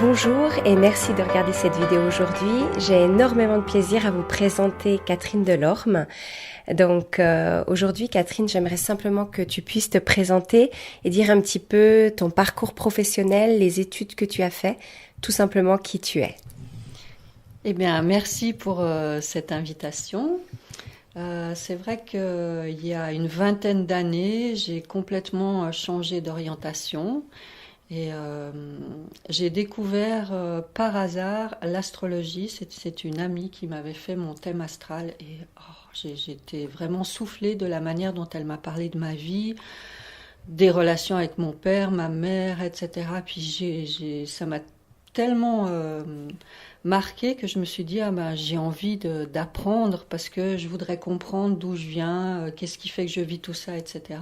Bonjour et merci de regarder cette vidéo aujourd'hui. J'ai énormément de plaisir à vous présenter Catherine Delorme. Donc aujourd'hui Catherine, j'aimerais simplement que tu puisses te présenter et dire un petit peu ton parcours professionnel, les études que tu as fait, tout simplement qui tu es. Eh bien, merci pour cette invitation. C'est vrai qu'il y a une vingtaine d'années, j'ai complètement changé d'orientation et j'ai découvert par hasard l'astrologie. C'est une amie qui m'avait fait mon thème astral et j'étais vraiment soufflée de la manière dont elle m'a parlé de ma vie, des relations avec mon père, ma mère, etc. Puis ça m'a tellement marqué que je me suis dit j'ai envie d'apprendre parce que je voudrais comprendre d'où je viens, qu'est-ce qui fait que je vis tout ça, etc.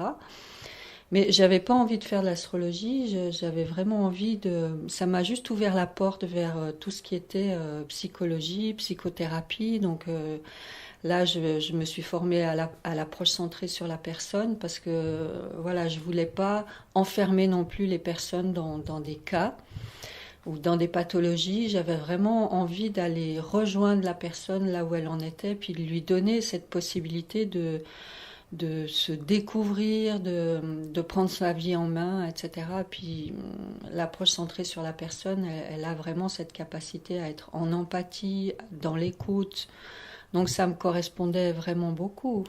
Mais j'avais pas envie de faire de l'astrologie, j'avais vraiment envie de... Ça m'a juste ouvert la porte vers tout ce qui était psychologie, psychothérapie. Donc là, je me suis formée à l'approche centrée sur la personne parce que voilà, je voulais pas enfermer non plus les personnes dans des cas ou dans des pathologies. J'avais vraiment envie d'aller rejoindre la personne là où elle en était, puis de lui donner cette possibilité de se découvrir, de prendre sa vie en main, etc. Puis l'approche centrée sur la personne, elle a vraiment cette capacité à être en empathie, dans l'écoute. Donc ça me correspondait vraiment beaucoup.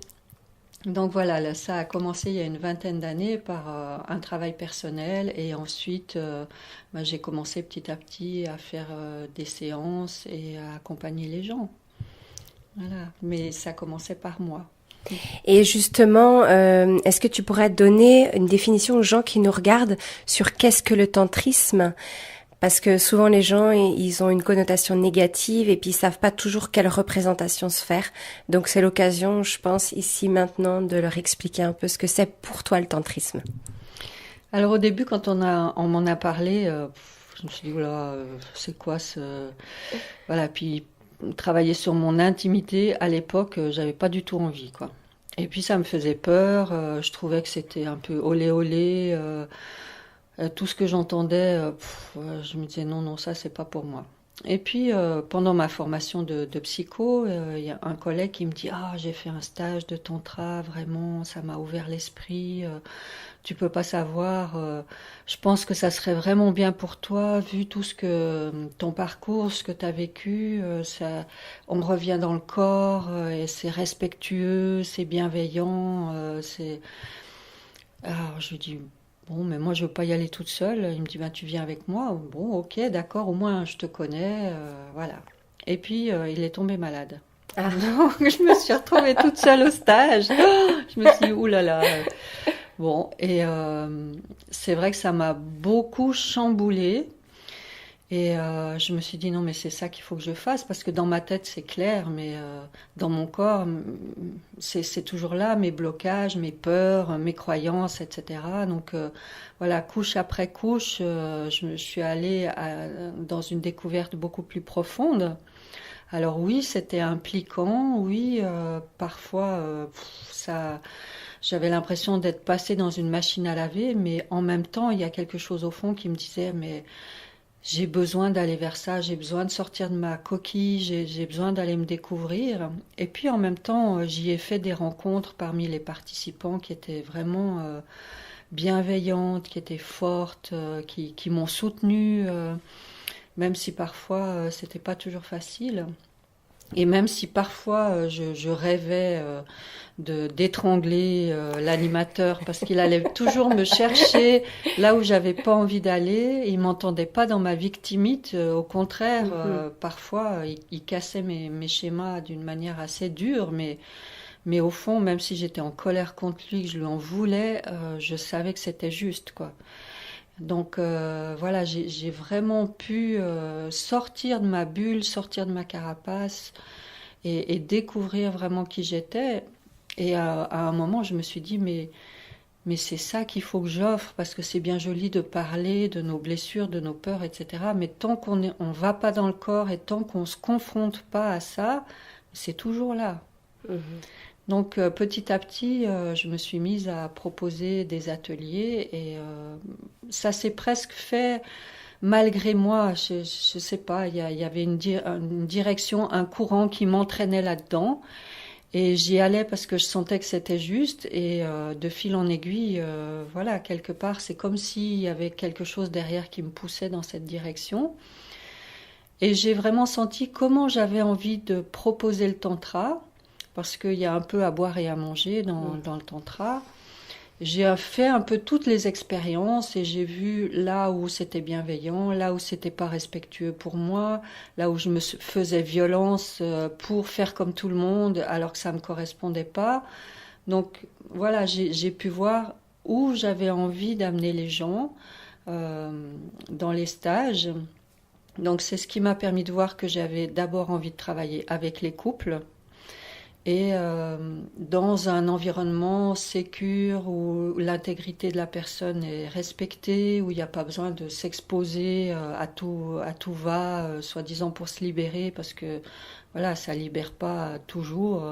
Donc voilà, là, ça a commencé il y a une vingtaine d'années par un travail personnel et ensuite j'ai commencé petit à petit à faire des séances et à accompagner les gens. Voilà, mais ça commençait par moi. Et justement, est-ce que tu pourrais donner une définition aux gens qui nous regardent sur qu'est-ce que le tantrisme? Parce que souvent les gens, ils ont une connotation négative et puis ils savent pas toujours quelle représentation se faire. Donc c'est l'occasion, je pense, ici maintenant, de leur expliquer un peu ce que c'est pour toi le tantrisme. Alors au début, quand on m'en a parlé, je me suis dit, oula, c'est quoi ce... Voilà, puis travailler sur mon intimité, à l'époque, j'avais pas du tout envie, quoi. Et puis ça me faisait peur, je trouvais que c'était un peu olé olé, tout ce que j'entendais, je me disais non, non, ça c'est pas pour moi. Et puis pendant ma formation de psycho, il y a un collègue qui me dit ah j'ai fait un stage de tantra, vraiment ça m'a ouvert l'esprit. Tu peux pas savoir. Je pense que ça serait vraiment bien pour toi vu tout ce que ton parcours, ce que tu as vécu. Ça, on revient dans le corps et c'est respectueux, c'est bienveillant. C'est. Alors je lui dis bon, mais moi je veux pas y aller toute seule. Il me dit ben tu viens avec moi. Bon, ok, d'accord. Au moins je te connais, voilà. Et puis il est tombé malade. Ah. Donc je me suis retrouvée toute seule au stage. Je me suis dit oulala. Bon, et c'est vrai que ça m'a beaucoup chamboulée. Et je me suis dit non mais c'est ça qu'il faut que je fasse parce que dans ma tête c'est clair mais dans mon corps c'est toujours là mes blocages, mes peurs, mes croyances etc. Donc voilà couche après couche je suis allée dans une découverte beaucoup plus profonde. Alors oui c'était impliquant, oui parfois ça j'avais l'impression d'être passée dans une machine à laver mais en même temps il y a quelque chose au fond qui me disait mais j'ai besoin d'aller vers ça, j'ai besoin de sortir de ma coquille, j'ai besoin d'aller me découvrir. Et puis en même temps, j'y ai fait des rencontres parmi les participants qui étaient vraiment bienveillantes, qui étaient fortes, qui m'ont soutenue, même si parfois c'était pas toujours facile. Et même si parfois je rêvais d'étrangler l'animateur parce qu'il allait toujours me chercher là où j'avais pas envie d'aller, il m'entendait pas dans ma victimite, au contraire, parfois il cassait mes schémas d'une manière assez dure, mais au fond, même si j'étais en colère contre lui, que je lui en voulais, je savais que c'était juste, quoi. Donc voilà, j'ai vraiment pu sortir de ma bulle, sortir de ma carapace et découvrir vraiment qui j'étais. Et à un moment, je me suis dit, mais c'est ça qu'il faut que j'offre, parce que c'est bien joli de parler de nos blessures, de nos peurs, etc. Mais tant on va pas dans le corps et tant qu'on se confronte pas à ça, c'est toujours là. Mhm. Donc petit à petit, je me suis mise à proposer des ateliers et ça s'est presque fait malgré moi, je sais pas, il y avait une direction, un courant qui m'entraînait là-dedans. Et j'y allais parce que je sentais que c'était juste. Et de fil en aiguille, voilà, quelque part, c'est comme s'il y avait quelque chose derrière qui me poussait dans cette direction. Et j'ai vraiment senti comment j'avais envie de proposer le tantra, parce qu'il y a un peu à boire et à manger dans le tantra. J'ai fait un peu toutes les expériences et j'ai vu là où c'était bienveillant, là où c'était pas respectueux pour moi, là où je me faisais violence pour faire comme tout le monde alors que ça me correspondait pas. Donc voilà, j'ai pu voir où j'avais envie d'amener les gens dans les stages. Donc c'est ce qui m'a permis de voir que j'avais d'abord envie de travailler avec les couples et dans un environnement sécure où l'intégrité de la personne est respectée, où il n'y a pas besoin de s'exposer à tout va, soi-disant pour se libérer, parce que voilà, ça libère pas toujours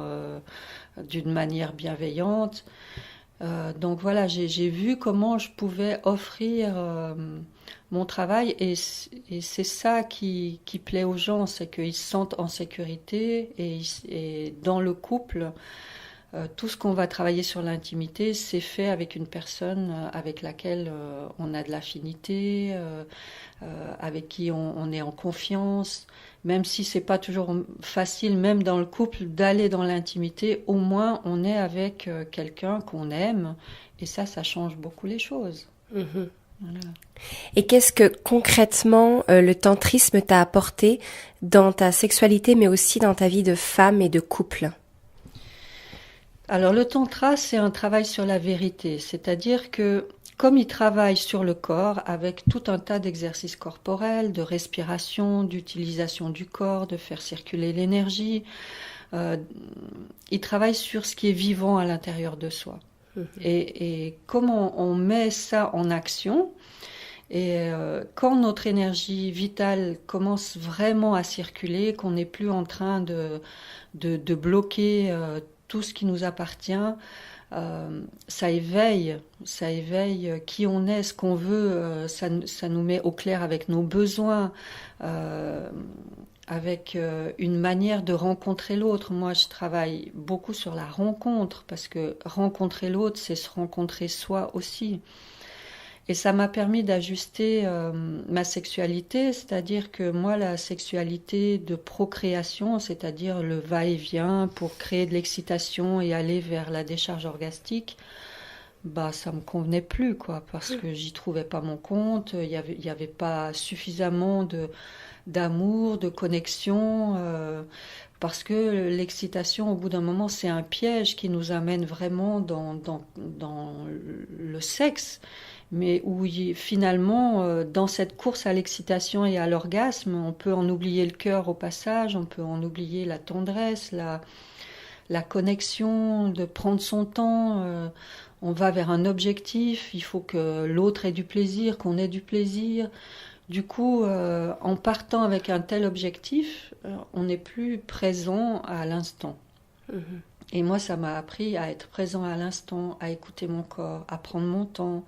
d'une manière bienveillante. Donc voilà, j'ai vu comment je pouvais offrir mon travail et c'est ça qui plaît aux gens, c'est qu'ils se sentent en sécurité et dans le couple, tout ce qu'on va travailler sur l'intimité, c'est fait avec une personne avec laquelle on a de l'affinité, avec qui on est en confiance. Même si c'est pas toujours facile, même dans le couple, d'aller dans l'intimité, au moins on est avec quelqu'un qu'on aime, et ça change beaucoup les choses. Mhm. Voilà. Et qu'est-ce que concrètement le tantrisme t'a apporté dans ta sexualité, mais aussi dans ta vie de femme et de couple? Alors le tantra, c'est un travail sur la vérité, c'est-à-dire que comme il travaille sur le corps avec tout un tas d'exercices corporels, de respiration, d'utilisation du corps, de faire circuler l'énergie, il travaille sur ce qui est vivant à l'intérieur de soi. Et comment on met ça en action, et quand notre énergie vitale commence vraiment à circuler, qu'on n'est plus en train de bloquer tout ce qui nous appartient, ça éveille qui on est, ce qu'on veut, ça nous met au clair avec nos besoins, avec une manière de rencontrer l'autre. Moi, je travaille beaucoup sur la rencontre, parce que rencontrer l'autre, c'est se rencontrer soi aussi. Et ça m'a permis d'ajuster ma sexualité, c'est-à-dire que moi, la sexualité de procréation, c'est-à-dire le va-et-vient pour créer de l'excitation et aller vers la décharge orgastique, bah ça me convenait plus, quoi, parce que j'y trouvais pas mon compte, il y avait pas suffisamment d'amour, de connexion, parce que l'excitation, au bout d'un moment, c'est un piège qui nous amène vraiment dans le sexe, mais où finalement, dans cette course à l'excitation et à l'orgasme, on peut en oublier le cœur au passage, on peut en oublier la tendresse, la connexion, de prendre son temps. On va vers un objectif, il faut que l'autre ait du plaisir, qu'on ait du plaisir. Du coup, en partant avec un tel objectif, on n'est plus présent à l'instant. Mm-hmm. Et moi, ça m'a appris à être présent à l'instant, à écouter mon corps, à prendre mon temps,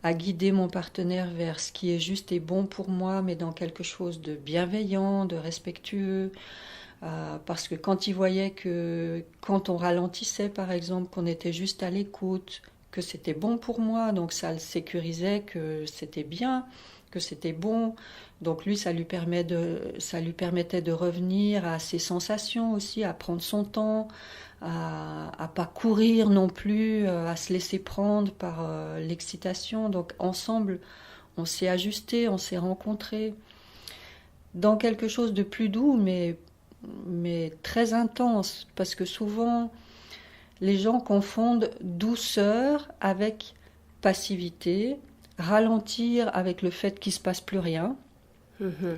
à guider mon partenaire vers ce qui est juste et bon pour moi, mais dans quelque chose de bienveillant, de respectueux. Parce que quand il voyait que quand on ralentissait, par exemple, qu'on était juste à l'écoute, que c'était bon pour moi, donc ça le sécurisait, que c'était bien, que c'était bon. Donc lui, ça lui permettait de revenir à ses sensations aussi, à prendre son temps, à pas courir non plus, à se laisser prendre par l'excitation. Donc ensemble, on s'est ajusté, on s'est rencontrés dans quelque chose de plus doux, mais très intense, parce que souvent les gens confondent douceur avec passivité, ralentir avec le fait qu'il ne se passe plus rien,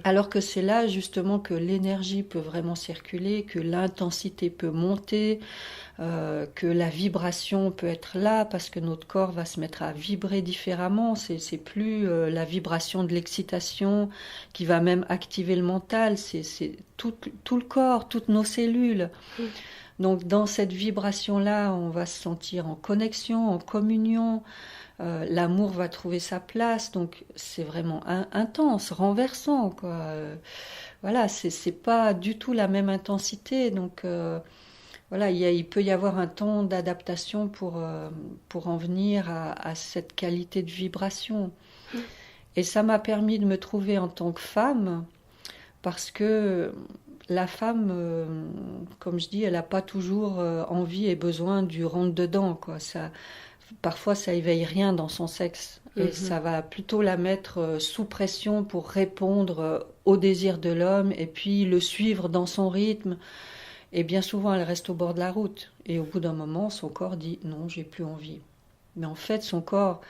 alors que c'est là justement que l'énergie peut vraiment circuler, que l'intensité peut monter, que la vibration peut être là, parce que notre corps va se mettre à vibrer différemment. C'est plus la vibration de l'excitation qui va même activer le mental, c'est tout le corps, toutes nos cellules. Donc dans cette vibration-là, on va se sentir en connexion, en communion. L'amour va trouver sa place. Donc c'est vraiment intense, renversant, quoi. Voilà, c'est pas du tout la même intensité. Donc voilà, il peut y avoir un temps d'adaptation pour en venir à cette qualité de vibration. Et ça m'a permis de me trouver en tant que femme, parce que la femme, comme je dis, elle n'a pas toujours envie et besoin du rentre-dedans, quoi. Parfois, ça éveille rien dans son sexe. Et ça va plutôt la mettre sous pression pour répondre au désir de l'homme et puis le suivre dans son rythme. Et bien souvent, elle reste au bord de la route. Et au bout d'un moment, son corps dit « non, j'ai plus envie ». Mais en fait, son corps,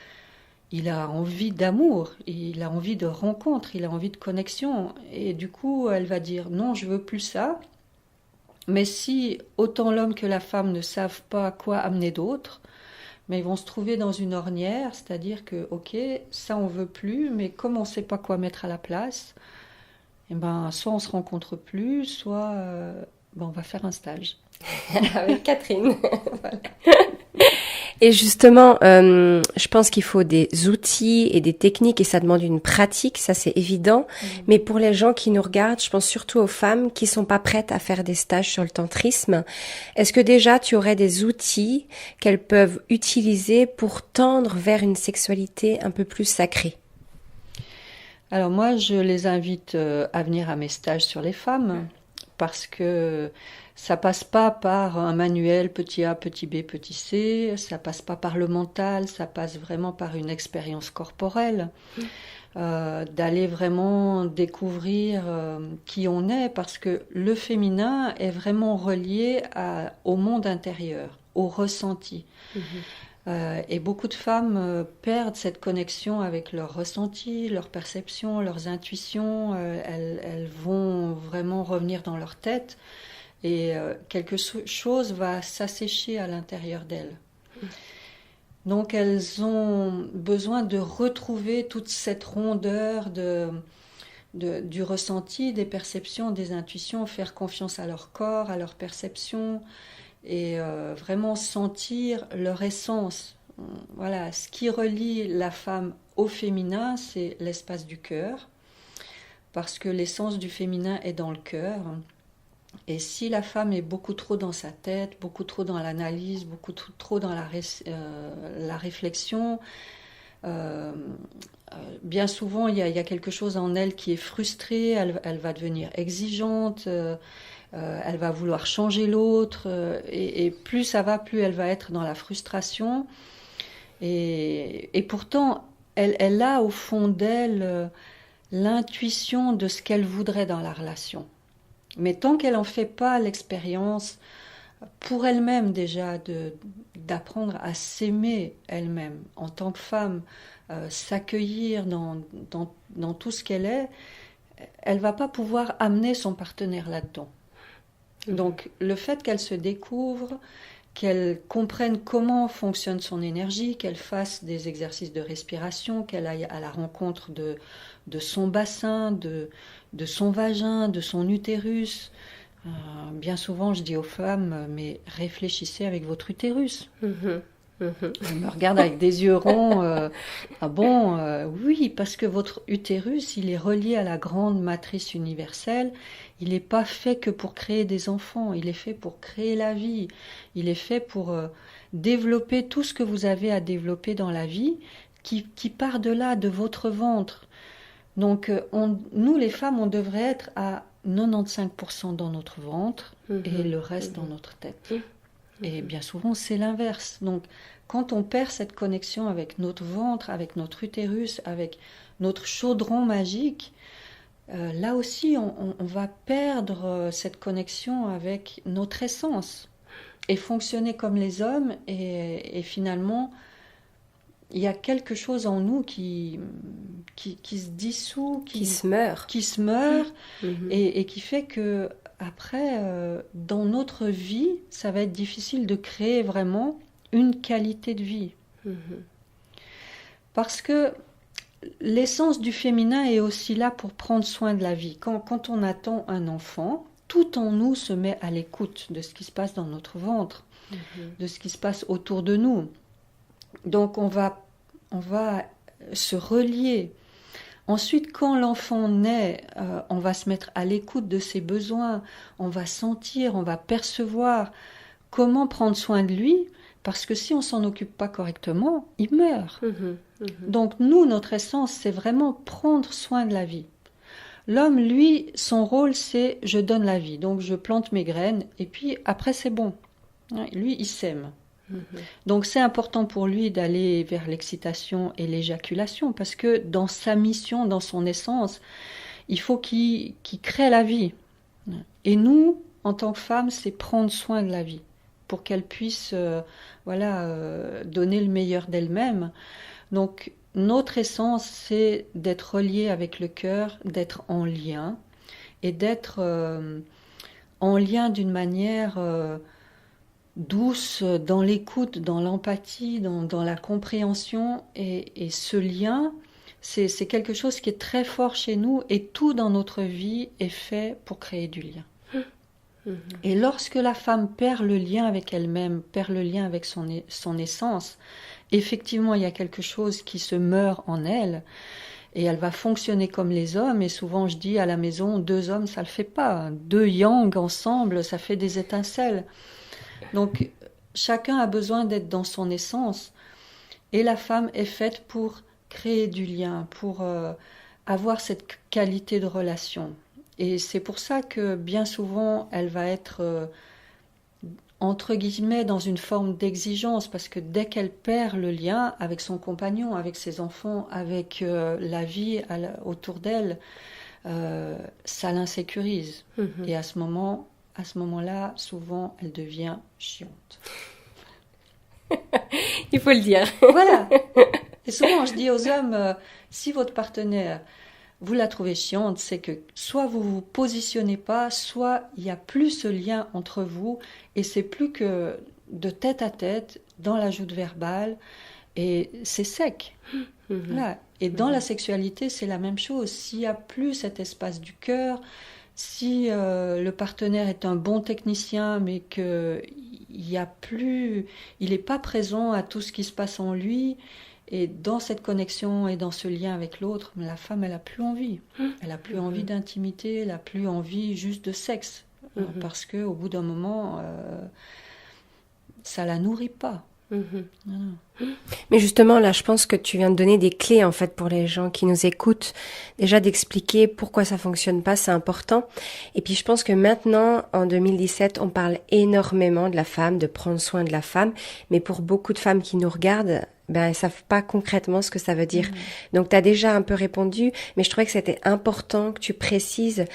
il a envie d'amour, il a envie de rencontre, il a envie de connexion. Et du coup, elle va dire « non, je veux plus ça ». Mais si autant l'homme que la femme ne savent pas quoi amener d'autre, mais ils vont se trouver dans une ornière, c'est-à-dire que, ok, ça on veut plus, mais comme on ne sait pas quoi mettre à la place, eh ben, soit on se rencontre plus, soit on va faire un stage. Avec Catherine. Voilà. Et justement, je pense qu'il faut des outils et des techniques et ça demande une pratique, ça c'est évident. Mais pour les gens qui nous regardent, je pense surtout aux femmes qui sont pas prêtes à faire des stages sur le tantrisme. Est-ce que déjà tu aurais des outils qu'elles peuvent utiliser pour tendre vers une sexualité un peu plus sacrée? Alors moi, je les invite à venir à mes stages sur les femmes parce que ça passe pas par un manuel petit A, petit B, petit C, ça passe pas par le mental, ça passe vraiment par une expérience corporelle, d'aller vraiment découvrir qui on est, parce que le féminin est vraiment relié au monde intérieur, au ressenti. Et beaucoup de femmes perdent cette connexion avec leurs ressentis, leurs perceptions, leurs intuitions. Elles vont vraiment revenir dans leur tête et quelque chose va s'assécher à l'intérieur d'elles. Donc elles ont besoin de retrouver toute cette rondeur du ressenti, des perceptions, des intuitions, faire confiance à leur corps, à leurs perceptions et vraiment sentir leur essence. Voilà, ce qui relie la femme au féminin, c'est l'espace du cœur, parce que l'essence du féminin est dans le cœur. Et si la femme est beaucoup trop dans sa tête, beaucoup trop dans l'analyse, beaucoup trop dans la réflexion, bien souvent il y a quelque chose en elle qui est frustré, elle va devenir exigeante, elle va vouloir changer l'autre, et plus ça va, plus elle va être dans la frustration. Et pourtant, elle a au fond d'elle l'intuition de ce qu'elle voudrait dans la relation. Mais tant qu'elle n'en fait pas l'expérience pour elle-même déjà, d'apprendre à s'aimer elle-même en tant que femme, s'accueillir dans tout ce qu'elle est, elle ne va pas pouvoir amener son partenaire là-dedans. Donc le fait qu'elle se découvre, qu'elle comprenne comment fonctionne son énergie, qu'elle fasse des exercices de respiration, qu'elle aille à la rencontre de son bassin, de son vagin, de son utérus. Bien souvent, je dis aux femmes, mais réfléchissez avec votre utérus. Elle me regarde avec des yeux ronds. Ah bon, oui, parce que votre utérus, il est relié à la grande matrice universelle. Il n'est pas fait que pour créer des enfants, il est fait pour créer la vie. Il est fait pour développer tout ce que vous avez à développer dans la vie, qui part de là, de votre ventre. Donc, nous, les femmes, on devrait être à 95% dans notre ventre et le reste dans notre tête. Et bien souvent, c'est l'inverse. Donc, quand on perd cette connexion avec notre ventre, avec notre utérus, avec notre chaudron magique, là aussi, on va perdre cette connexion avec notre essence et fonctionner comme les hommes. Et finalement, il y a quelque chose en nous qui se dissout, qui se meurt, et qui fait que après, dans notre vie, ça va être difficile de créer vraiment une qualité de vie. Parce que l'essence du féminin est aussi là pour prendre soin de la vie. Quand on attend un enfant, tout en nous se met à l'écoute de ce qui se passe dans notre ventre, de ce qui se passe autour de nous. Donc on va se relier. Ensuite, quand l'enfant naît, on va se mettre à l'écoute de ses besoins, on va sentir, on va percevoir comment prendre soin de lui, parce que si on s'en occupe pas correctement, il meurt. Donc nous, notre essence, c'est vraiment prendre soin de la vie. L'homme, lui, son rôle, c'est je donne la vie. Donc je plante mes graines et puis après c'est bon. Lui, il sème. Donc c'est important pour lui d'aller vers l'excitation et l'éjaculation parce que dans sa mission, dans son essence, il faut qu'il crée la vie. Et nous, en tant que femmes, c'est prendre soin de la vie pour qu'elle puisse donner le meilleur d'elle-même. Donc notre essence, c'est d'être relié avec le cœur, d'être en lien et d'être en lien d'une manière douce, dans l'écoute, dans l'empathie, dans la compréhension. Et ce lien, c'est quelque chose qui est très fort chez nous et tout dans notre vie est fait pour créer du lien. Et lorsque la femme perd le lien avec elle-même, perd le lien avec son essence, effectivement, il y a quelque chose qui se meurt en elle et elle va fonctionner comme les hommes. Et souvent, je dis à la maison, 2 hommes, ça le fait pas. 2 yang ensemble, ça fait des étincelles. Donc, chacun a besoin d'être dans son essence. Et la femme est faite pour créer du lien, pour avoir cette qualité de relation. Et c'est pour ça que bien souvent, elle va être entre guillemets dans une forme d'exigence, parce que dès qu'elle perd le lien avec son compagnon, avec ses enfants, avec la vie autour d'elle, ça l'insécurise. Et à ce moment-là, souvent, elle devient chiante. Il faut le dire. Voilà. Et souvent, je dis aux hommes, si votre partenaire, vous la trouvez chiante, c'est que soit vous vous positionnez pas, soit il n'y a plus ce lien entre vous et c'est plus que de tête à tête, dans la joute verbale, et c'est sec. Voilà. Et dans la sexualité, c'est la même chose. S'il n'y a plus cet espace du cœur, si le partenaire est un bon technicien, mais qu'il n'y a plus, il n'est pas présent à tout ce qui se passe en lui, et dans cette connexion et dans ce lien avec l'autre, la femme, elle n'a plus envie. Elle n'a plus envie d'intimité, elle n'a plus envie juste de sexe. Parce qu'au bout d'un moment, ça ne la nourrit pas. Mais justement, là, je pense que tu viens de donner des clés, en fait, pour les gens qui nous écoutent. Déjà, d'expliquer pourquoi ça fonctionne pas, c'est important. Et puis, je pense que maintenant, en 2017, on parle énormément de la femme, de prendre soin de la femme. Mais pour beaucoup de femmes qui nous regardent, elles savent pas concrètement ce que ça veut dire. Donc, tu as déjà un peu répondu, mais je trouvais que c'était important que tu précises,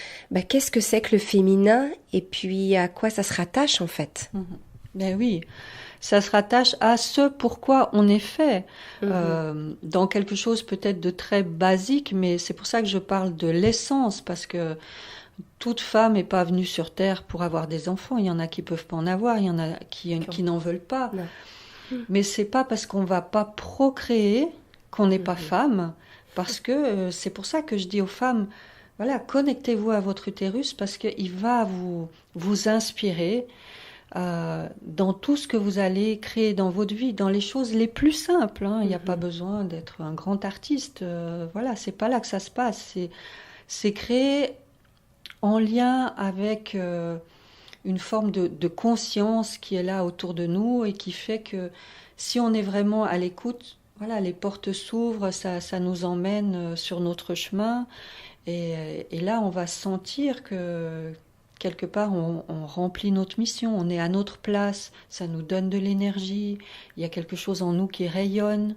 qu'est-ce que c'est que le féminin et puis à quoi ça se rattache, en fait. Ben oui. Ça se rattache à ce pourquoi on est fait, dans quelque chose peut-être de très basique, mais c'est pour ça que je parle de l'essence, parce que toute femme n'est pas venue sur Terre pour avoir des enfants. Il y en a qui peuvent pas en avoir, il y en a qui n'en veulent pas. Mais c'est pas parce qu'on va pas procréer qu'on n'est pas femme, parce que c'est pour ça que je dis aux femmes, voilà, connectez-vous à votre utérus, parce qu'il va vous inspirer dans tout ce que vous allez créer dans votre vie, dans les choses les plus simples. Il n'y a pas besoin d'être un grand artiste. Voilà, c'est pas là que ça se passe. C'est créer en lien avec une forme de conscience qui est là autour de nous et qui fait que si on est vraiment à l'écoute, voilà, les portes s'ouvrent, ça nous emmène sur notre chemin. Et là, on va sentir que quelque part, on remplit notre mission, on est à notre place, ça nous donne de l'énergie, il y a quelque chose en nous qui rayonne.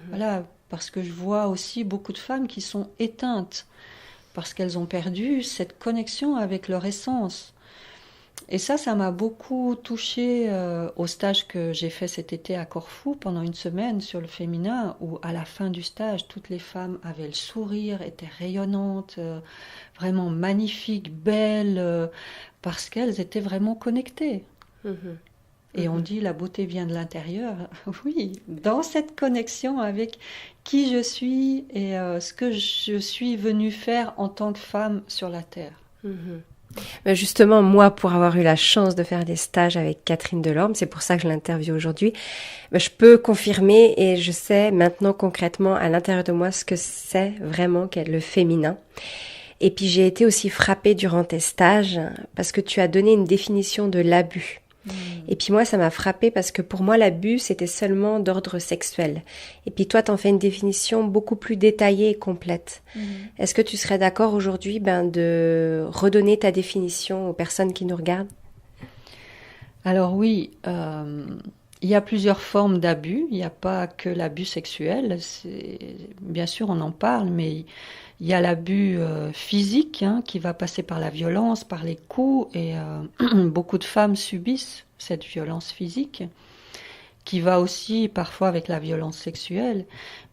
Voilà, parce que je vois aussi beaucoup de femmes qui sont éteintes, parce qu'elles ont perdu cette connexion avec leur essence. Et ça m'a beaucoup touchée au stage que j'ai fait cet été à Corfou pendant 1 semaine sur le féminin, où à la fin du stage, toutes les femmes avaient le sourire, étaient rayonnantes, vraiment magnifiques, belles, parce qu'elles étaient vraiment connectées. Et on dit la beauté vient de l'intérieur. Oui, dans cette connexion avec qui je suis et ce que je suis venue faire en tant que femme sur la terre. Justement, moi, pour avoir eu la chance de faire des stages avec Catherine Delorme, c'est pour ça que je l'interviewe aujourd'hui, je peux confirmer et je sais maintenant concrètement à l'intérieur de moi ce que c'est vraiment qu'être le féminin. Et puis j'ai été aussi frappée durant tes stages parce que tu as donné une définition de l'abus. Et puis moi, ça m'a frappée parce que pour moi, l'abus, c'était seulement d'ordre sexuel. Et puis toi, t'en fais une définition beaucoup plus détaillée et complète. Est-ce que tu serais d'accord aujourd'hui de redonner ta définition aux personnes qui nous regardent? Alors oui, il y a plusieurs formes d'abus. Il n'y a pas que l'abus sexuel. Bien sûr, on en parle, mais il y a l'abus physique qui va passer par la violence, par les coups, et beaucoup de femmes subissent cette violence physique, qui va aussi parfois avec la violence sexuelle,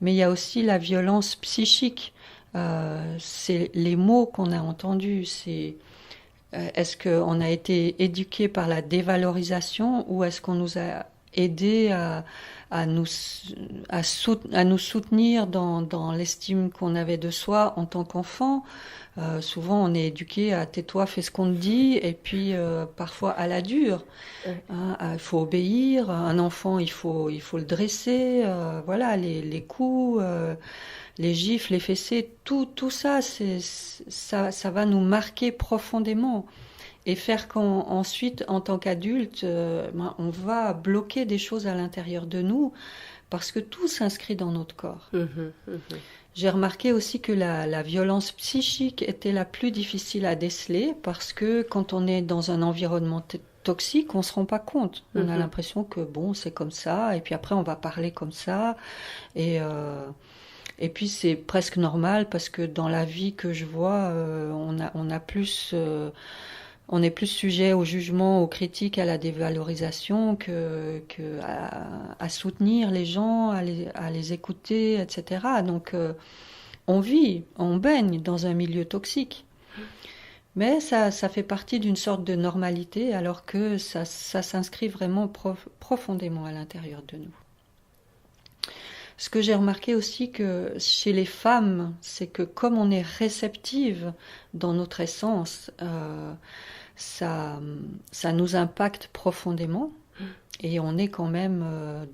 mais il y a aussi la violence psychique. C'est les mots qu'on a entendus, est-ce qu'on a été éduqué par la dévalorisation ou est-ce qu'on nous a aidé à nous soutenir dans l'estime qu'on avait de soi en tant qu'enfant. Souvent, on est éduqué à tais-toi, fais ce qu'on te dit, et puis parfois à la dure. Il faut obéir. Un enfant, il faut le dresser. Voilà, les coups, les gifles, les fessées, tout ça, ça va nous marquer profondément. Et faire qu'ensuite, en tant qu'adulte, on va bloquer des choses à l'intérieur de nous parce que tout s'inscrit dans notre corps. J'ai remarqué aussi que la violence psychique était la plus difficile à déceler parce que quand on est dans un environnement toxique, on ne se rend pas compte. On a l'impression que bon, c'est comme ça, et puis après on va parler comme ça. Et puis c'est presque normal parce que dans la vie que je vois, on a plus... on est plus sujet au jugement, aux critiques, à la dévalorisation que à soutenir les gens, à les écouter, etc. Donc on baigne dans un milieu toxique. Mais ça fait partie d'une sorte de normalité alors que ça s'inscrit vraiment profondément à l'intérieur de nous. Ce que j'ai remarqué aussi que chez les femmes, c'est que comme on est réceptive dans notre essence, ça nous impacte profondément et on est quand même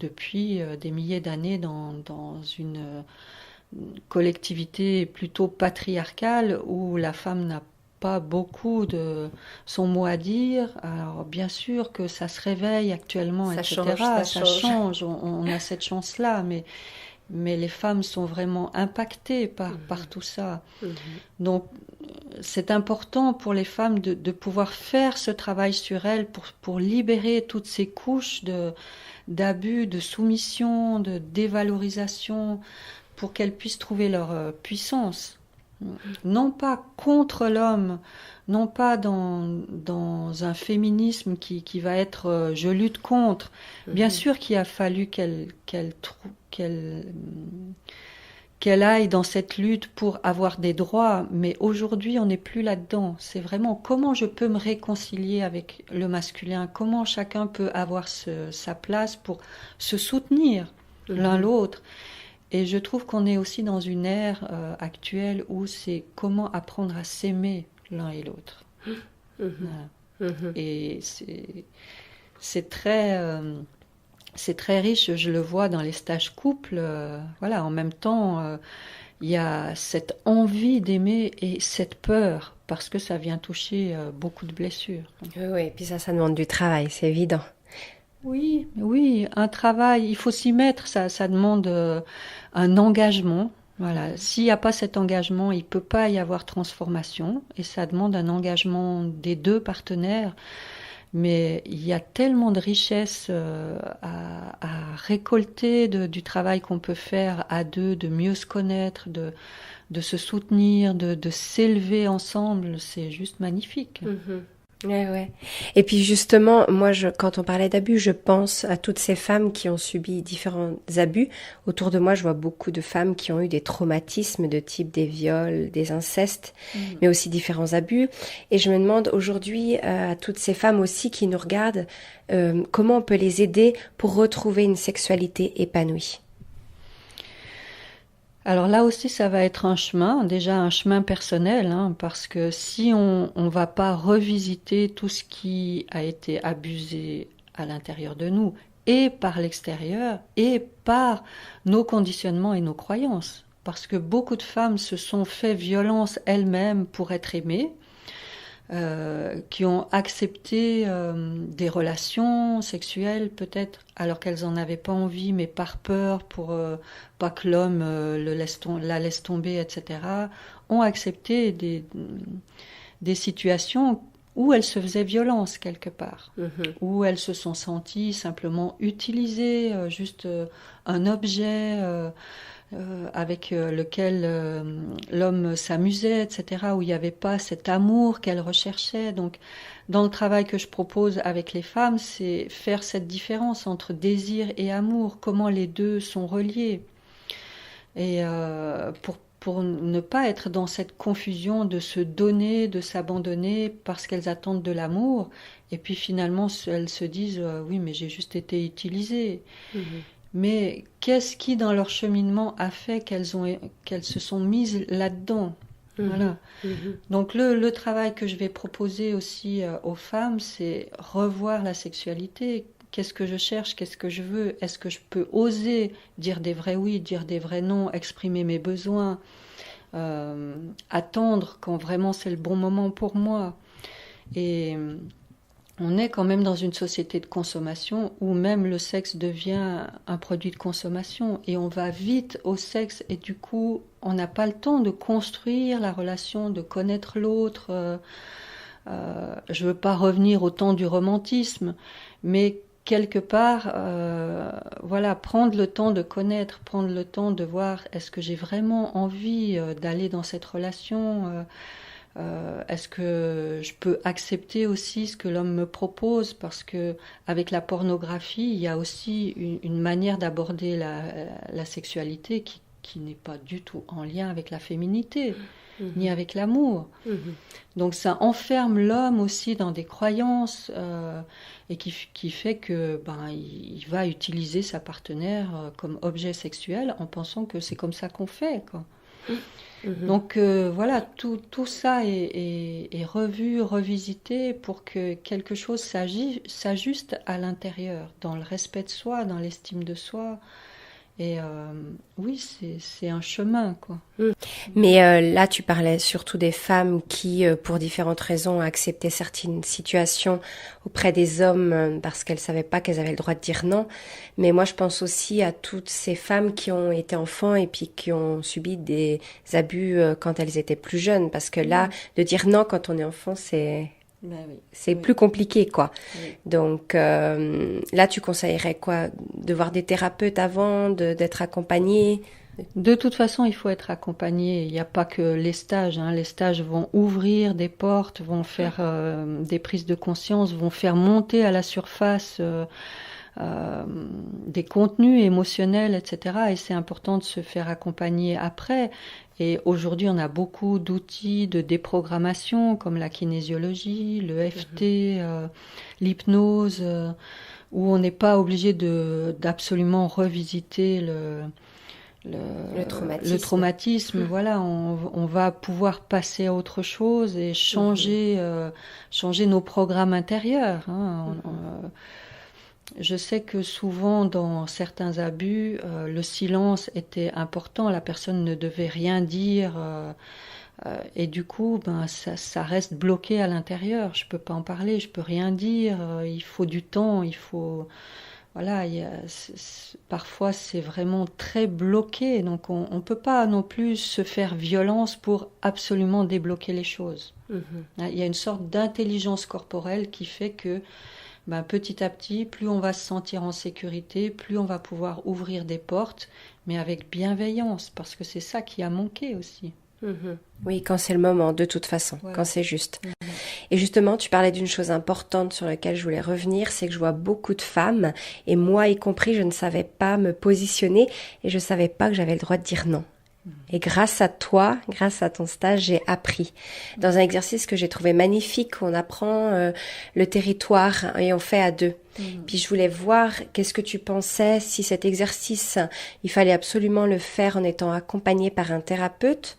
depuis des milliers d'années dans une collectivité plutôt patriarcale où la femme n'a pas beaucoup de son mot à dire. Alors bien sûr que ça se réveille actuellement, etc. Ça change. On a cette chance-là, mais les femmes sont vraiment impactées par tout ça. Donc c'est important pour les femmes de pouvoir faire ce travail sur elles pour libérer toutes ces couches d'abus, de soumission, de dévalorisation, pour qu'elles puissent trouver leur puissance. Non pas contre l'homme, non pas dans un féminisme qui va être je lutte contre. Bien sûr qu'il a fallu qu'elle aille dans cette lutte pour avoir des droits, mais aujourd'hui on n'est plus là-dedans. C'est vraiment comment je peux me réconcilier avec le masculin, comment chacun peut avoir sa place pour se soutenir l'un l'autre. Et je trouve qu'on est aussi dans une ère actuelle où c'est comment apprendre à s'aimer l'un et l'autre. Voilà. Et c'est très riche, je le vois dans les stages couples. Voilà, en même temps, il y a cette envie d'aimer et cette peur parce que ça vient toucher beaucoup de blessures. Oui, et puis ça demande du travail, c'est évident. Oui, un travail, il faut s'y mettre, ça demande un engagement. Voilà, s'il n'y a pas cet engagement, il ne peut pas y avoir transformation et ça demande un engagement des deux partenaires. Mais il y a tellement de richesses à récolter du travail qu'on peut faire à deux, de mieux se connaître, de se soutenir, de s'élever ensemble, c'est juste magnifique. Ouais. Et puis justement, moi, quand on parlait d'abus, je pense à toutes ces femmes qui ont subi différents abus. Autour de moi, je vois beaucoup de femmes qui ont eu des traumatismes de type des viols, des incestes, mais aussi différents abus. Et je me demande aujourd'hui à toutes ces femmes aussi qui nous regardent, comment on peut les aider pour retrouver une sexualité épanouie. Alors là aussi, ça va être un chemin, déjà un chemin personnel, hein, parce que si on va pas revisiter tout ce qui a été abusé à l'intérieur de nous, et par l'extérieur, et par nos conditionnements et nos croyances, parce que beaucoup de femmes se sont fait violence elles-mêmes pour être aimées, qui ont accepté des relations sexuelles peut-être alors qu'elles en avaient pas envie, mais par peur pour pas que l'homme la laisse tomber, etc., ont accepté des situations où elles se faisaient violence quelque part, où elles se sont senties simplement utilisées, juste un objet avec lequel l'homme s'amusait, etc., où il n'y avait pas cet amour qu'elle recherchait. Donc, dans le travail que je propose avec les femmes, c'est faire cette différence entre désir et amour, comment les deux sont reliés. Et pour ne pas être dans cette confusion de se donner, de s'abandonner parce qu'elles attendent de l'amour, et puis finalement elles se disent oui, mais j'ai juste été utilisée. Mais qu'est-ce qui, dans leur cheminement, a fait qu'elles se sont mises là-dedans? Voilà. Donc le travail que je vais proposer aussi aux femmes, c'est revoir la sexualité. Qu'est-ce que je cherche? Qu'est-ce que je veux? Est-ce que je peux oser dire des vrais oui, dire des vrais non, exprimer mes besoins, attendre quand vraiment c'est le bon moment pour moi? Et on est quand même dans une société de consommation où même le sexe devient un produit de consommation et on va vite au sexe et du coup on n'a pas le temps de construire la relation, de connaître l'autre. Je veux pas revenir au temps du romantisme, mais quelque part, voilà, prendre le temps de connaître, prendre le temps de voir est-ce que j'ai vraiment envie d'aller dans cette relation. Est-ce que je peux accepter aussi ce que l'homme me propose? Parce que avec la pornographie, il y a aussi une manière d'aborder la sexualité qui n'est pas du tout en lien avec la féminité, ni avec l'amour. Donc ça enferme l'homme aussi dans des croyances et qui fait que il va utiliser sa partenaire comme objet sexuel en pensant que c'est comme ça qu'on fait, quoi. Donc voilà, tout ça est revu, revisité pour que quelque chose s'ajuste à l'intérieur, dans le respect de soi, dans l'estime de soi. Et oui, c'est un chemin, quoi. Mais là, tu parlais surtout des femmes qui, pour différentes raisons, ont accepté certaines situations auprès des hommes parce qu'elles savaient pas qu'elles avaient le droit de dire non. Mais moi, je pense aussi à toutes ces femmes qui ont été enfants et puis qui ont subi des abus quand elles étaient plus jeunes. Parce que là, de dire non quand on est enfant, c'est plus compliqué, quoi. Oui. Donc là, tu conseillerais quoi? De voir des thérapeutes avant, d'être accompagnée? De toute façon, il faut être accompagné. Il n'y a pas que les stages. Hein. Les stages vont ouvrir des portes, vont faire des prises de conscience, vont faire monter à la surface des contenus émotionnels, etc. Et c'est important de se faire accompagner après. Et aujourd'hui, on a beaucoup d'outils de déprogrammation, comme la kinésiologie, le EFT, l'hypnose, où on n'est pas obligé d'absolument revisiter le traumatisme. Voilà, on va pouvoir passer à autre chose et changer nos programmes intérieurs. Hein. Je sais que souvent dans certains abus, le silence était important, la personne ne devait rien dire et du coup ça reste bloqué à l'intérieur. Je peux pas en parler, je peux rien dire, il faut du temps, il faut... Voilà, parfois c'est vraiment très bloqué, donc on ne peut pas non plus se faire violence pour absolument débloquer les choses. Il y a une sorte d'intelligence corporelle qui fait que petit à petit, plus on va se sentir en sécurité, plus on va pouvoir ouvrir des portes, mais avec bienveillance, parce que c'est ça qui a manqué aussi. Oui, quand c'est le moment, de toute façon, quand c'est juste. Et justement, tu parlais d'une chose importante sur laquelle je voulais revenir, c'est que je vois beaucoup de femmes, et moi y compris, je ne savais pas me positionner, et je ne savais pas que j'avais le droit de dire non. Et grâce à toi, grâce à ton stage, j'ai appris. Dans un exercice que j'ai trouvé magnifique, on apprend le territoire et on fait à deux. Puis je voulais voir qu'est-ce que tu pensais, si cet exercice, il fallait absolument le faire en étant accompagné par un thérapeute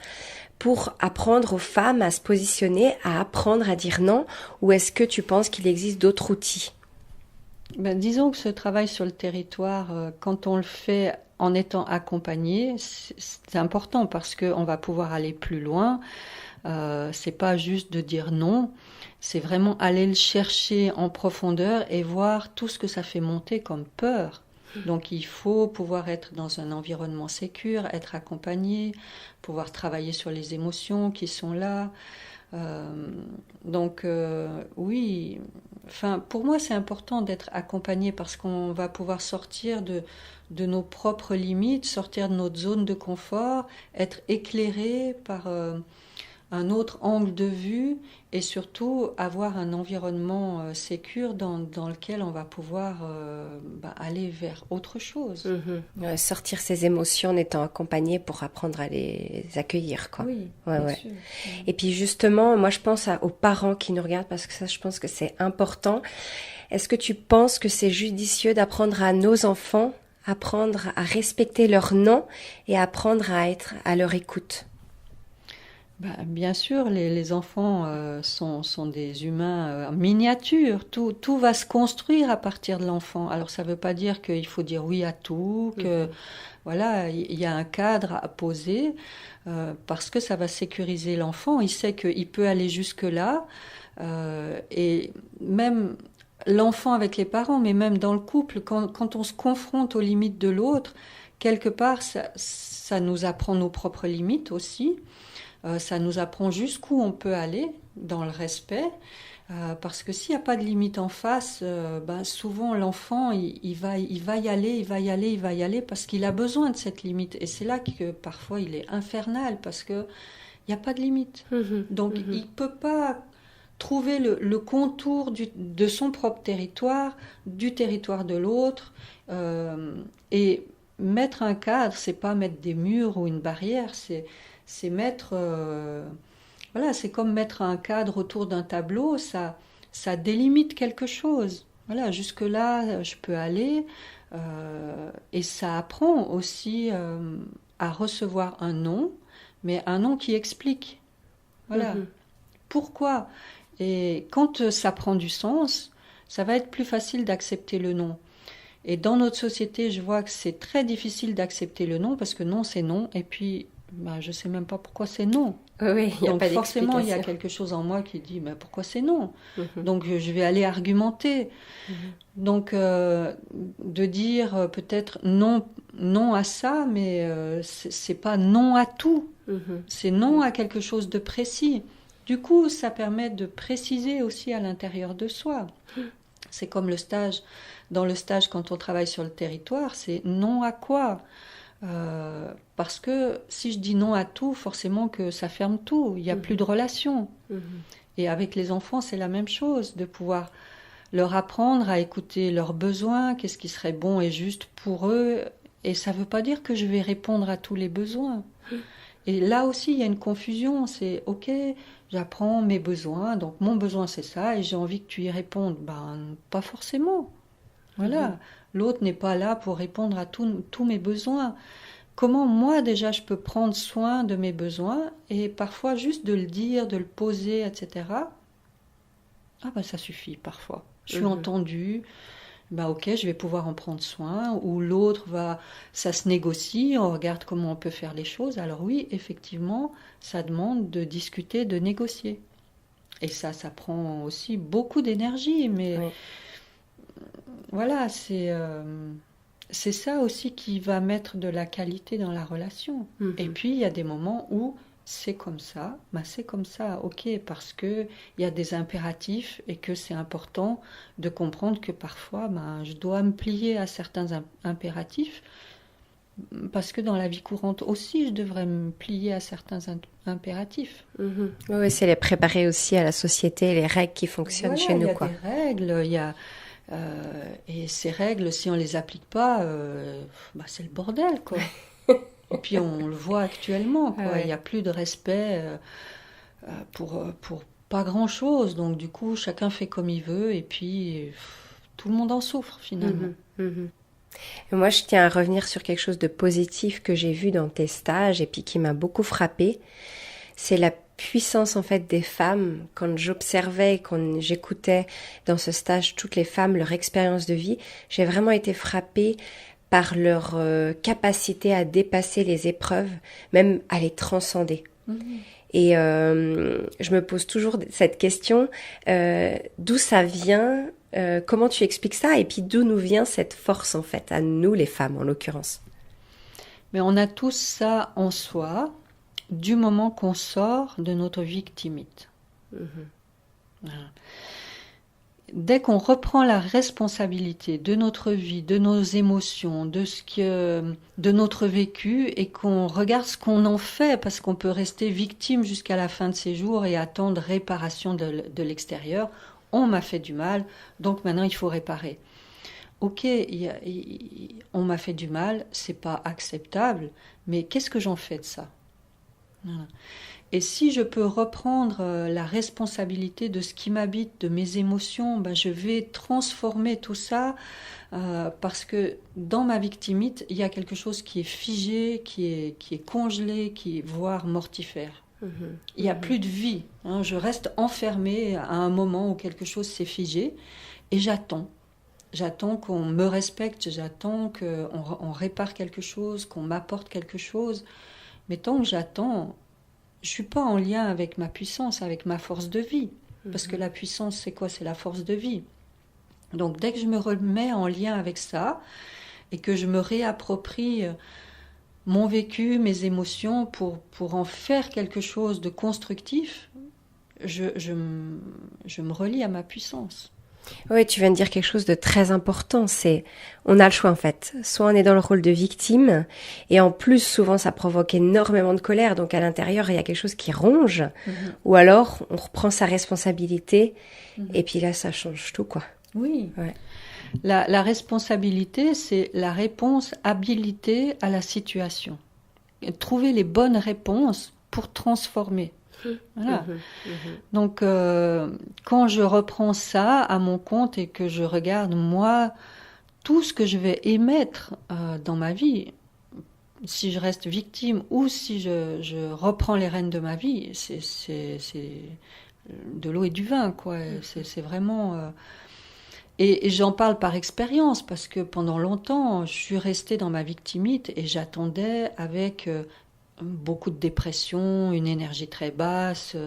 pour apprendre aux femmes à se positionner, à apprendre à dire non, ou est-ce que tu penses qu'il existe d'autres outils? Ben, disons que ce travail sur le territoire, quand on le fait en étant accompagné, c'est important parce qu'on va pouvoir aller plus loin. C'est pas juste de dire non, c'est vraiment aller le chercher en profondeur et voir tout ce que ça fait monter comme peur. Donc il faut pouvoir être dans un environnement sécure, être accompagné, pouvoir travailler sur les émotions qui sont là. Oui, enfin, pour moi c'est important d'être accompagné parce qu'on va pouvoir sortir de nos propres limites, sortir de notre zone de confort, être éclairé par un autre angle de vue et surtout avoir un environnement sécure dans lequel on va pouvoir aller vers autre chose. Sortir ses émotions en étant accompagné pour apprendre à les accueillir, quoi. Oui, ouais, bien ouais. sûr. Et puis justement, moi je pense aux parents qui nous regardent parce que ça, je pense que c'est important. Est-ce que tu penses que c'est judicieux d'apprendre à nos enfants, apprendre à respecter leur non et apprendre à être à leur écoute? Bien sûr, les enfants sont des humains en miniature. Tout va se construire à partir de l'enfant. Alors ça ne veut pas dire qu'il faut dire oui à tout, que voilà, il y a un cadre à poser parce que ça va sécuriser l'enfant. Il sait qu'il peut aller jusque-là et même l'enfant avec les parents, mais même dans le couple, quand on se confronte aux limites de l'autre, quelque part, ça nous apprend nos propres limites aussi. Ça nous apprend jusqu'où on peut aller dans le respect, parce que s'il n'y a pas de limite en face, souvent l'enfant il va y aller parce qu'il a besoin de cette limite. Et c'est là que parfois il est infernal parce que il n'y a pas de limite. Donc il ne peut pas trouver le contour de son propre territoire, du territoire de l'autre, et mettre un cadre, c'est pas mettre des murs ou une barrière, c'est mettre voilà, c'est comme mettre un cadre autour d'un tableau, ça délimite quelque chose. Voilà, jusque là je peux aller et ça apprend aussi à recevoir un non, mais un non qui explique. Voilà. Pourquoi? Et quand ça prend du sens, ça va être plus facile d'accepter le non. Et dans notre société, je vois que c'est très difficile d'accepter le non parce que non c'est non et puis je ne sais même pas pourquoi c'est non. Oui, il n'y a Donc pas forcément, il y a d'explication. quelque chose en moi qui dit pourquoi c'est non. Donc je vais aller argumenter. Donc de dire peut-être non, non à ça, mais c'est pas non à tout. C'est non à quelque chose de précis. Du coup, ça permet de préciser aussi à l'intérieur de soi. C'est comme le stage. Dans le stage, quand on travaille sur le territoire, c'est non à quoi? Parce que si je dis non à tout, forcément que ça ferme tout, il n'y a plus de relation. Et avec les enfants, c'est la même chose, de pouvoir leur apprendre à écouter leurs besoins, qu'est-ce qui serait bon et juste pour eux. Et ça ne veut pas dire que je vais répondre à tous les besoins. Et là aussi, il y a une confusion, c'est ok, j'apprends mes besoins, donc mon besoin c'est ça, et j'ai envie que tu y répondes. Pas forcément. Voilà. L'autre n'est pas là pour répondre à tous mes besoins. Comment moi déjà je peux prendre soin de mes besoins et parfois juste de le dire, de le poser, etc. Ça suffit parfois. Je suis entendue, ok, je vais pouvoir en prendre soin. Ou l'autre ça se négocie, on regarde comment on peut faire les choses. Alors oui, effectivement, ça demande de discuter, de négocier. Et ça prend aussi beaucoup d'énergie, mais... Oui. Voilà, c'est ça aussi qui va mettre de la qualité dans la relation. Et puis, il y a des moments où c'est comme ça, ok, parce qu'il y a des impératifs et que c'est important de comprendre que parfois, je dois me plier à certains impératifs, parce que dans la vie courante aussi, je devrais me plier à certains impératifs. Oui, c'est les préparer aussi à la société, les règles qui fonctionnent chez nous, quoi. Il y a des règles, il y a... et ces règles, si on les applique pas, c'est le bordel, quoi. Et puis on le voit actuellement, quoi. Ouais. Il n'y a plus de respect pour pas grand-chose. Donc du coup, chacun fait comme il veut et puis tout le monde en souffre finalement. Mhm. Et moi, je tiens à revenir sur quelque chose de positif que j'ai vu dans tes stages et puis qui m'a beaucoup frappée. C'est la puissance en fait des femmes. Quand j'observais, quand j'écoutais dans ce stage toutes les femmes, leur expérience de vie, j'ai vraiment été frappée par leur capacité à dépasser les épreuves, même à les transcender. Et je me pose toujours cette question, d'où ça vient, comment tu expliques ça, et puis d'où nous vient cette force en fait, à nous les femmes en l'occurrence. Mais on a tous ça en soi, du moment qu'on sort de notre victimite. Voilà. Dès qu'on reprend la responsabilité de notre vie, de nos émotions, de notre vécu, et qu'on regarde ce qu'on en fait, parce qu'on peut rester victime jusqu'à la fin de ses jours et attendre réparation de l'extérieur. On m'a fait du mal, donc maintenant il faut réparer. Ok, on m'a fait du mal, c'est pas acceptable, mais qu'est-ce que j'en fais de ça? Voilà. Et si je peux reprendre la responsabilité de ce qui m'habite, de mes émotions, ben je vais transformer tout ça parce que dans ma victimite, il y a quelque chose qui est figé, qui est congelé, voire mortifère. Il n'y a plus de vie. Hein. Je reste enfermée à un moment où quelque chose s'est figé et j'attends. J'attends qu'on me respecte, j'attends qu'on répare quelque chose, qu'on m'apporte quelque chose. Mais tant que j'attends, je ne suis pas en lien avec ma puissance, avec ma force de vie. Parce que la puissance, c'est quoi? C'est la force de vie. Donc dès que je me remets en lien avec ça et que je me réapproprie mon vécu, mes émotions pour en faire quelque chose de constructif, je me relie à ma puissance. Oui, tu viens de dire quelque chose de très important, c'est on a le choix en fait. Soit on est dans le rôle de victime, et en plus souvent ça provoque énormément de colère, donc à l'intérieur il y a quelque chose qui ronge, ou alors on reprend sa responsabilité, et puis là ça change tout quoi. Oui. Ouais. La responsabilité, c'est la réponse habilitée à la situation. Trouver les bonnes réponses pour transformer. Voilà. Donc, quand je reprends ça à mon compte et que je regarde, moi, tout ce que je vais émettre dans ma vie, si je reste victime ou si je reprends les rênes de ma vie, c'est de l'eau et du vin, quoi. C'est vraiment... Et j'en parle par expérience, parce que pendant longtemps, je suis restée dans ma victimite et j'attendais avec... beaucoup de dépression, une énergie très basse,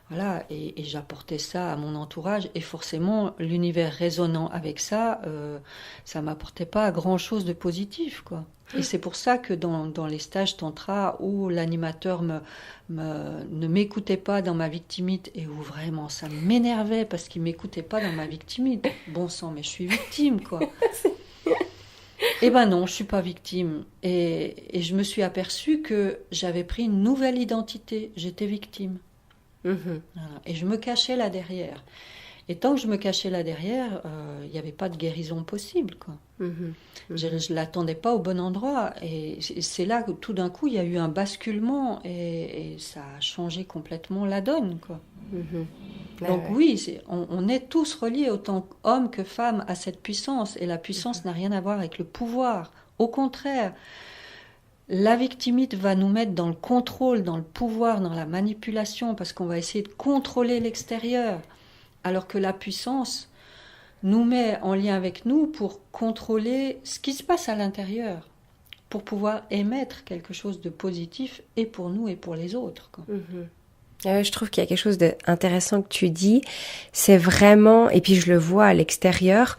voilà, et j'apportais ça à mon entourage, et forcément l'univers résonnant avec ça, ça m'apportait pas grand-chose de positif, quoi. Et c'est pour ça que dans les stages tantra où l'animateur ne m'écoutait pas dans ma victimite et où vraiment ça m'énervait parce qu'il m'écoutait pas dans ma victimite, bon sang, mais je suis victime, quoi. Eh ben non, je suis pas victime. Et je me suis aperçue que j'avais pris une nouvelle identité. J'étais victime. Voilà. Et je me cachais là derrière. Et tant que je me cachais là derrière, il n'y avait pas de guérison possible, quoi. Je ne l'attendais pas au bon endroit. Et c'est là que tout d'un coup, il y a eu un basculement et ça a changé complètement la donne, quoi. Donc oui, on est tous reliés, autant qu'hommes que femmes, à cette puissance. Et la puissance n'a rien à voir avec le pouvoir. Au contraire, la victimite va nous mettre dans le contrôle, dans le pouvoir, dans la manipulation, parce qu'on va essayer de contrôler l'extérieur. Alors que la puissance nous met en lien avec nous pour contrôler ce qui se passe à l'intérieur, pour pouvoir émettre quelque chose de positif et pour nous et pour les autres, quoi. Je trouve qu'il y a quelque chose d'intéressant que tu dis, c'est vraiment, et puis je le vois à l'extérieur,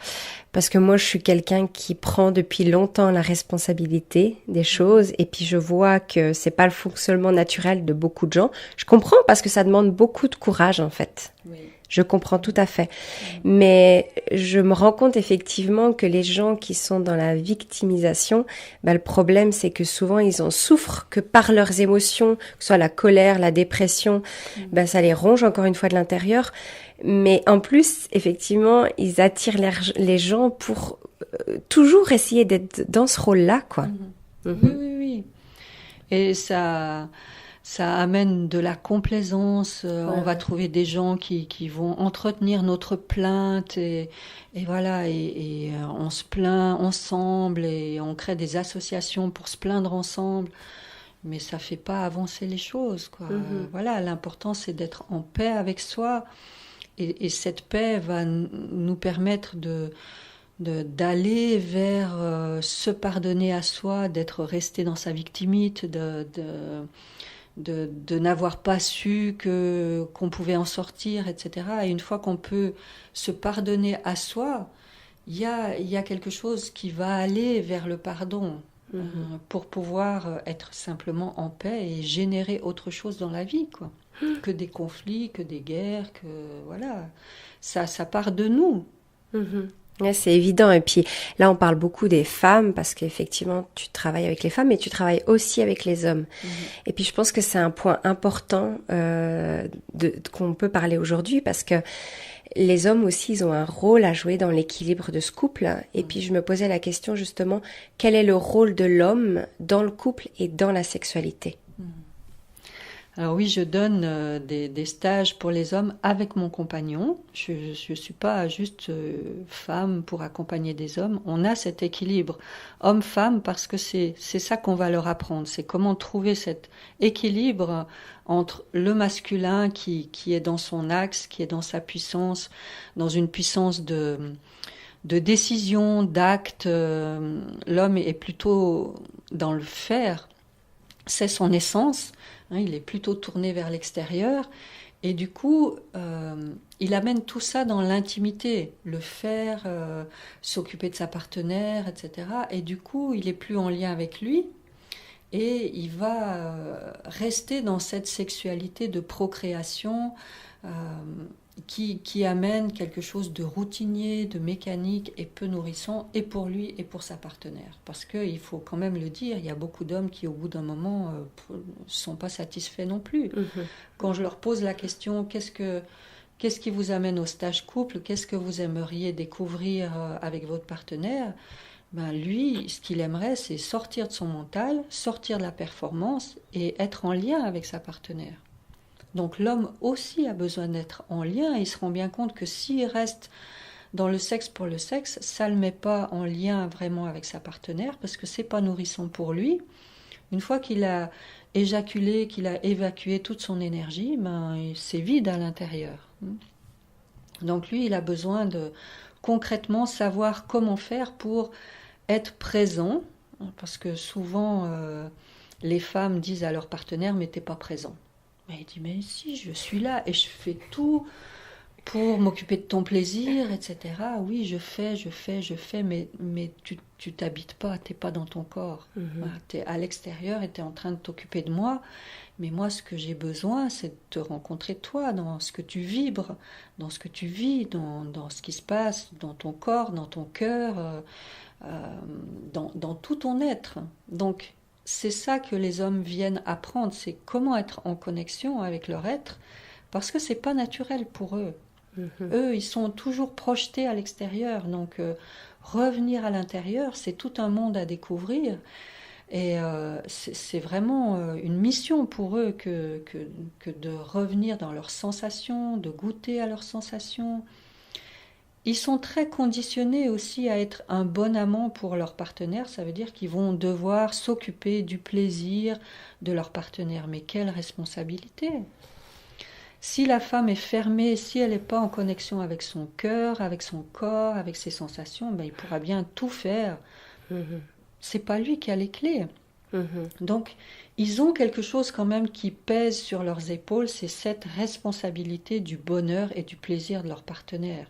parce que moi je suis quelqu'un qui prend depuis longtemps la responsabilité des choses, et puis je vois que c'est pas le fonctionnement naturel de beaucoup de gens. Je comprends parce que ça demande beaucoup de courage en fait. Oui. Je comprends tout à fait. Mais je me rends compte effectivement que les gens qui sont dans la victimisation, le problème c'est que souvent ils en souffrent que par leurs émotions, que ce soit la colère, la dépression, ça les ronge encore une fois de l'intérieur. Mais en plus, effectivement, ils attirent les gens pour toujours essayer d'être dans ce rôle-là, quoi. Oui. Et ça amène de la complaisance. On va trouver des gens qui vont entretenir notre plainte et voilà. Et on se plaint ensemble et on crée des associations pour se plaindre ensemble. Mais ça fait pas avancer les choses, quoi. Voilà, l'important c'est d'être en paix avec soi. Et cette paix va nous permettre d'aller vers se pardonner à soi, d'être resté dans sa victimite, de n'avoir pas su qu'on pouvait en sortir, etc. Et une fois qu'on peut se pardonner à soi, il y a quelque chose qui va aller vers le pardon pour pouvoir être simplement en paix et générer autre chose dans la vie, quoi. Que des conflits, que des guerres, que voilà, ça part de nous. Ouais, c'est évident. Et puis là, on parle beaucoup des femmes parce qu'effectivement, tu travailles avec les femmes, mais tu travailles aussi avec les hommes. Et puis, je pense que c'est un point important qu'on peut parler aujourd'hui parce que les hommes aussi, ils ont un rôle à jouer dans l'équilibre de ce couple. Et puis, je me posais la question justement, quel est le rôle de l'homme dans le couple et dans la sexualité? Alors oui, je donne des stages pour les hommes avec mon compagnon. Je suis pas juste femme pour accompagner des hommes. On a cet équilibre homme-femme parce que c'est ça qu'on va leur apprendre. C'est comment trouver cet équilibre entre le masculin qui est dans son axe, qui est dans sa puissance, dans une puissance de décision, d'acte. L'homme est plutôt dans le faire. C'est son essence. Il est plutôt tourné vers l'extérieur et du coup, il amène tout ça dans l'intimité, le faire, s'occuper de sa partenaire, etc. Et du coup, il est plus en lien avec lui et il va rester dans cette sexualité de procréation qui amène quelque chose de routinier, de mécanique et peu nourrissant, et pour lui et pour sa partenaire. Parce qu'il faut quand même le dire, il y a beaucoup d'hommes qui, au bout d'un moment, ne sont pas satisfaits non plus. Quand je leur pose la question, qu'est-ce qui vous amène au stage couple? Qu'est-ce que vous aimeriez découvrir avec votre partenaire? Ben lui, ce qu'il aimerait, c'est sortir de son mental, sortir de la performance et être en lien avec sa partenaire. Donc l'homme aussi a besoin d'être en lien et il se rend bien compte que s'il reste dans le sexe pour le sexe, ça ne le met pas en lien vraiment avec sa partenaire parce que c'est pas nourrissant pour lui. Une fois qu'il a éjaculé, qu'il a évacué toute son énergie, ben, c'est vide à l'intérieur. Donc lui, il a besoin de concrètement savoir comment faire pour être présent, parce que souvent les femmes disent à leur partenaire « mais t'es pas présent ». Mais il dit, mais si, je suis là et je fais tout pour m'occuper de ton plaisir, etc. Oui, je fais, mais tu t'habites pas, t'es pas dans ton corps. Voilà, t'es à l'extérieur et t'es en train de t'occuper de moi. Mais moi, ce que j'ai besoin, c'est de te rencontrer toi, dans ce que tu vibres, dans ce que tu vis, dans ce qui se passe, dans ton corps, dans ton cœur, dans tout ton être. Donc, c'est ça que les hommes viennent apprendre, c'est comment être en connexion avec leur être, parce que c'est pas naturel pour eux. Eux, ils sont toujours projetés à l'extérieur, donc revenir à l'intérieur, c'est tout un monde à découvrir, et c'est vraiment une mission pour eux que de revenir dans leurs sensations, de goûter à leurs sensations. Ils sont très conditionnés aussi à être un bon amant pour leur partenaire. Ça veut dire qu'ils vont devoir s'occuper du plaisir de leur partenaire. Mais quelle responsabilité! Si la femme est fermée, si elle n'est pas en connexion avec son cœur, avec son corps, avec ses sensations, ben il pourra bien tout faire. C'est pas lui qui a les clés. Donc, ils ont quelque chose quand même qui pèse sur leurs épaules, c'est cette responsabilité du bonheur et du plaisir de leur partenaire.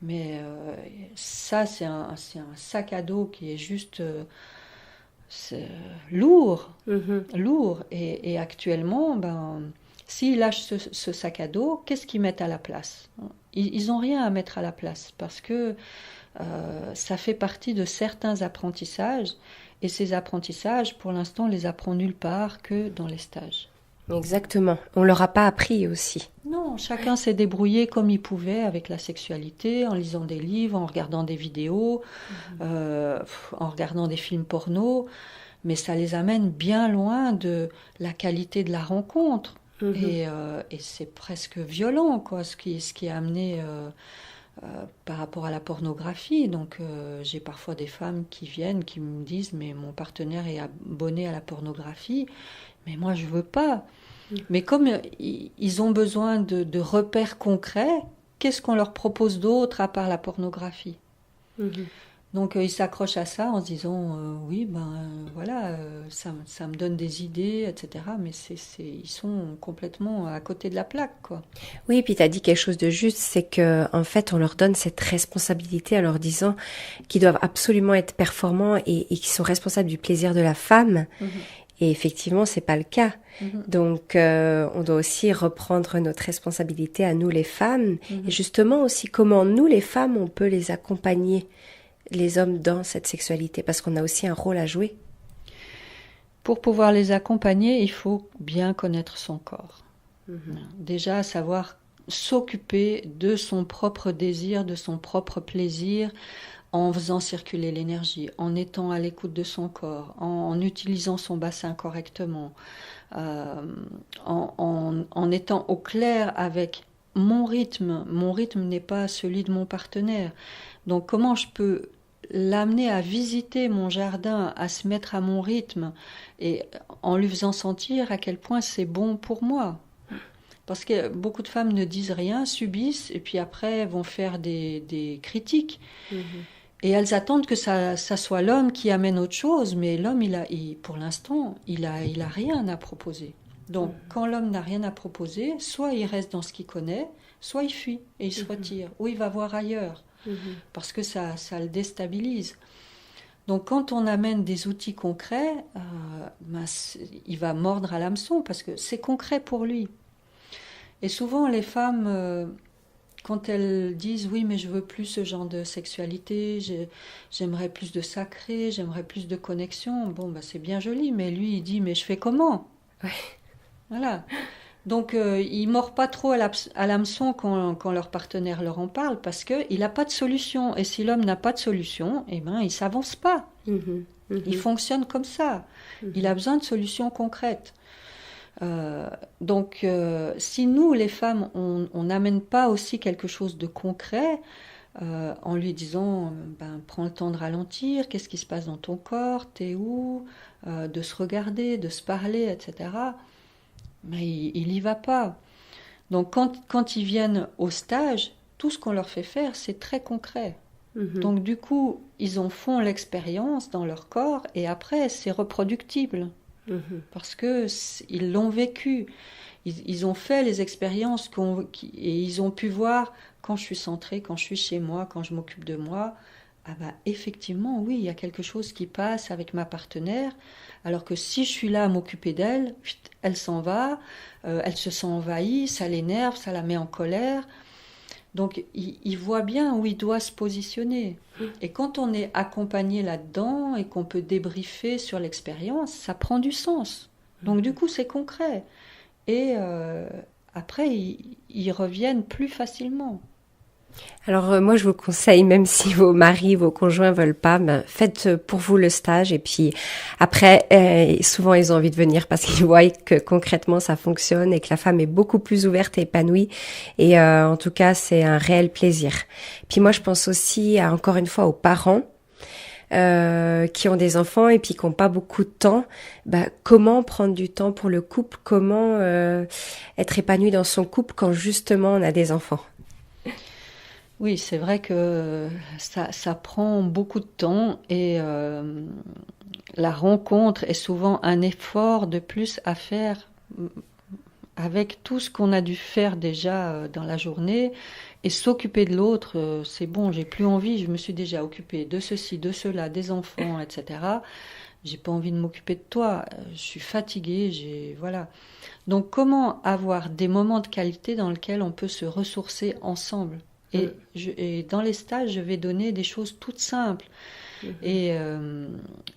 Mais ça, c'est un sac à dos qui est juste lourd. Lourd. Et actuellement, ben, s'ils lâchent ce sac à dos, qu'est-ce qu'ils mettent à la place? Ils n'ont rien à mettre à la place parce que ça fait partie de certains apprentissages. Et ces apprentissages, pour l'instant, on les apprend nulle part que dans les stages. Exactement. On leur a pas appris aussi. Non, chacun s'est débrouillé comme il pouvait avec la sexualité, en lisant des livres, en regardant des vidéos, en regardant des films porno. mais ça les amène bien loin de la qualité de la rencontre. Et c'est presque violent, quoi, ce qui est amené par rapport à la pornographie. Donc j'ai parfois des femmes qui viennent, qui me disent mais mon partenaire est abonné à la pornographie, mais moi je veux pas. Mais comme ils ont besoin de repères concrets, qu'est-ce qu'on leur propose d'autre à part la pornographie? Donc ils s'accrochent à ça en se disant oui voilà ça me donne des idées, etc. Mais ils sont complètement à côté de la plaque, quoi. Oui, et puis tu as dit quelque chose de juste, c'est que en fait on leur donne cette responsabilité en leur disant qu'ils doivent absolument être performants et qu'ils sont responsables du plaisir de la femme. Et effectivement, c'est pas le cas. Donc, on doit aussi reprendre notre responsabilité à nous les femmes. Et justement aussi comment nous les femmes, on peut les accompagner, les hommes, dans cette sexualité, parce qu'on a aussi un rôle à jouer. Pour pouvoir les accompagner, il faut bien connaître son corps. Déjà, savoir s'occuper de son propre désir, de son propre plaisir, en faisant circuler l'énergie, en étant à l'écoute de son corps, en utilisant son bassin correctement, en étant au clair avec mon rythme. Mon rythme n'est pas celui de mon partenaire. Donc comment je peux l'amener à visiter mon jardin, à se mettre à mon rythme, et en lui faisant sentir à quel point c'est bon pour moi. Parce que beaucoup de femmes ne disent rien, subissent, et puis après vont faire des critiques. Et elles attendent que ça soit l'homme qui amène autre chose, mais l'homme, pour l'instant, il a rien à proposer. Donc, quand l'homme n'a rien à proposer, soit il reste dans ce qu'il connaît, soit il fuit et il se retire, ou il va voir ailleurs, parce que ça le déstabilise. Donc, quand on amène des outils concrets, il va mordre à l'hameçon, parce que c'est concret pour lui. Et souvent, les femmes... quand elles disent « oui, mais je veux plus ce genre de sexualité, j'aimerais plus de sacré, j'aimerais plus de connexion », bon, c'est bien joli, mais lui, il dit « mais je fais comment ?» Voilà. Donc, ils ne mordent pas trop à l'hameçon quand leur partenaire leur en parle, parce qu'il n'a pas de solution. Et si l'homme n'a pas de solution, eh ben, il ne s'avance pas. Il fonctionne comme ça. Il a besoin de solutions concrètes. Donc, si nous, les femmes, on n'amène pas aussi quelque chose de concret, en lui disant, prends le temps de ralentir, qu'est-ce qui se passe dans ton corps, t'es où, de se regarder, de se parler, etc., mais il n'y va pas. Donc, quand ils viennent au stage, tout ce qu'on leur fait faire, c'est très concret. Donc, du coup, ils en font l'expérience dans leur corps, et après, c'est reproductible. Parce qu'ils l'ont vécu, ils ont fait les expériences et ils ont pu voir quand je suis centrée, quand je suis chez moi, quand je m'occupe de moi, effectivement oui, il y a quelque chose qui passe avec ma partenaire, alors que si je suis là à m'occuper d'elle, elle s'en va, elle se sent envahie, ça l'énerve, ça la met en colère. Donc, il voit bien où il doit se positionner. Et quand on est accompagné là-dedans et qu'on peut débriefer sur l'expérience, ça prend du sens. Donc, du coup, c'est concret. Et après, ils reviennent plus facilement. Alors moi je vous conseille, même si vos maris, vos conjoints veulent pas, faites pour vous le stage et puis après souvent ils ont envie de venir parce qu'ils voient que concrètement ça fonctionne et que la femme est beaucoup plus ouverte et épanouie et en tout cas c'est un réel plaisir. Puis moi je pense aussi encore une fois aux parents qui ont des enfants et puis qui n'ont pas beaucoup de temps, comment prendre du temps pour le couple, comment être épanoui dans son couple quand justement on a des enfants. Oui, c'est vrai que ça prend beaucoup de temps et la rencontre est souvent un effort de plus à faire avec tout ce qu'on a dû faire déjà dans la journée et s'occuper de l'autre, c'est bon, j'ai plus envie, je me suis déjà occupée de ceci, de cela, des enfants, etc. J'ai pas envie de m'occuper de toi, je suis fatiguée, voilà. Donc comment avoir des moments de qualité dans lesquels on peut se ressourcer ensemble? Et dans les stages, je vais donner des choses toutes simples. Et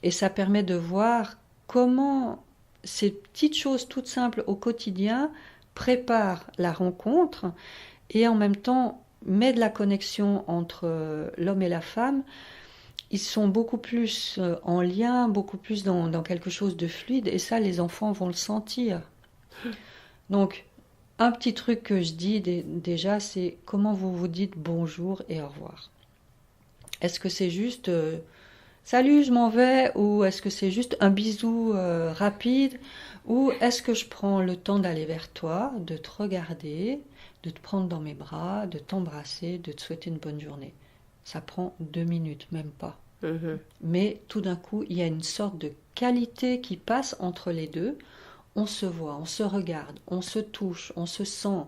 ça permet de voir comment ces petites choses toutes simples au quotidien préparent la rencontre et en même temps met de la connexion entre l'homme et la femme ils sont beaucoup plus en lien, beaucoup plus dans quelque chose de fluide, et ça, les enfants vont le sentir. Donc, un petit truc que je dis déjà, c'est comment vous vous dites bonjour et au revoir. Est-ce que c'est juste salut, je m'en vais, ou est-ce que c'est juste un bisou rapide, ou est-ce que je prends le temps d'aller vers toi, de te regarder, de te prendre dans mes bras, de t'embrasser, de te souhaiter une bonne journée. Ça prend 2 minutes, même pas. Mais tout d'un coup, il y a une sorte de qualité qui passe entre les deux. On se voit, on se regarde, on se touche, on se sent.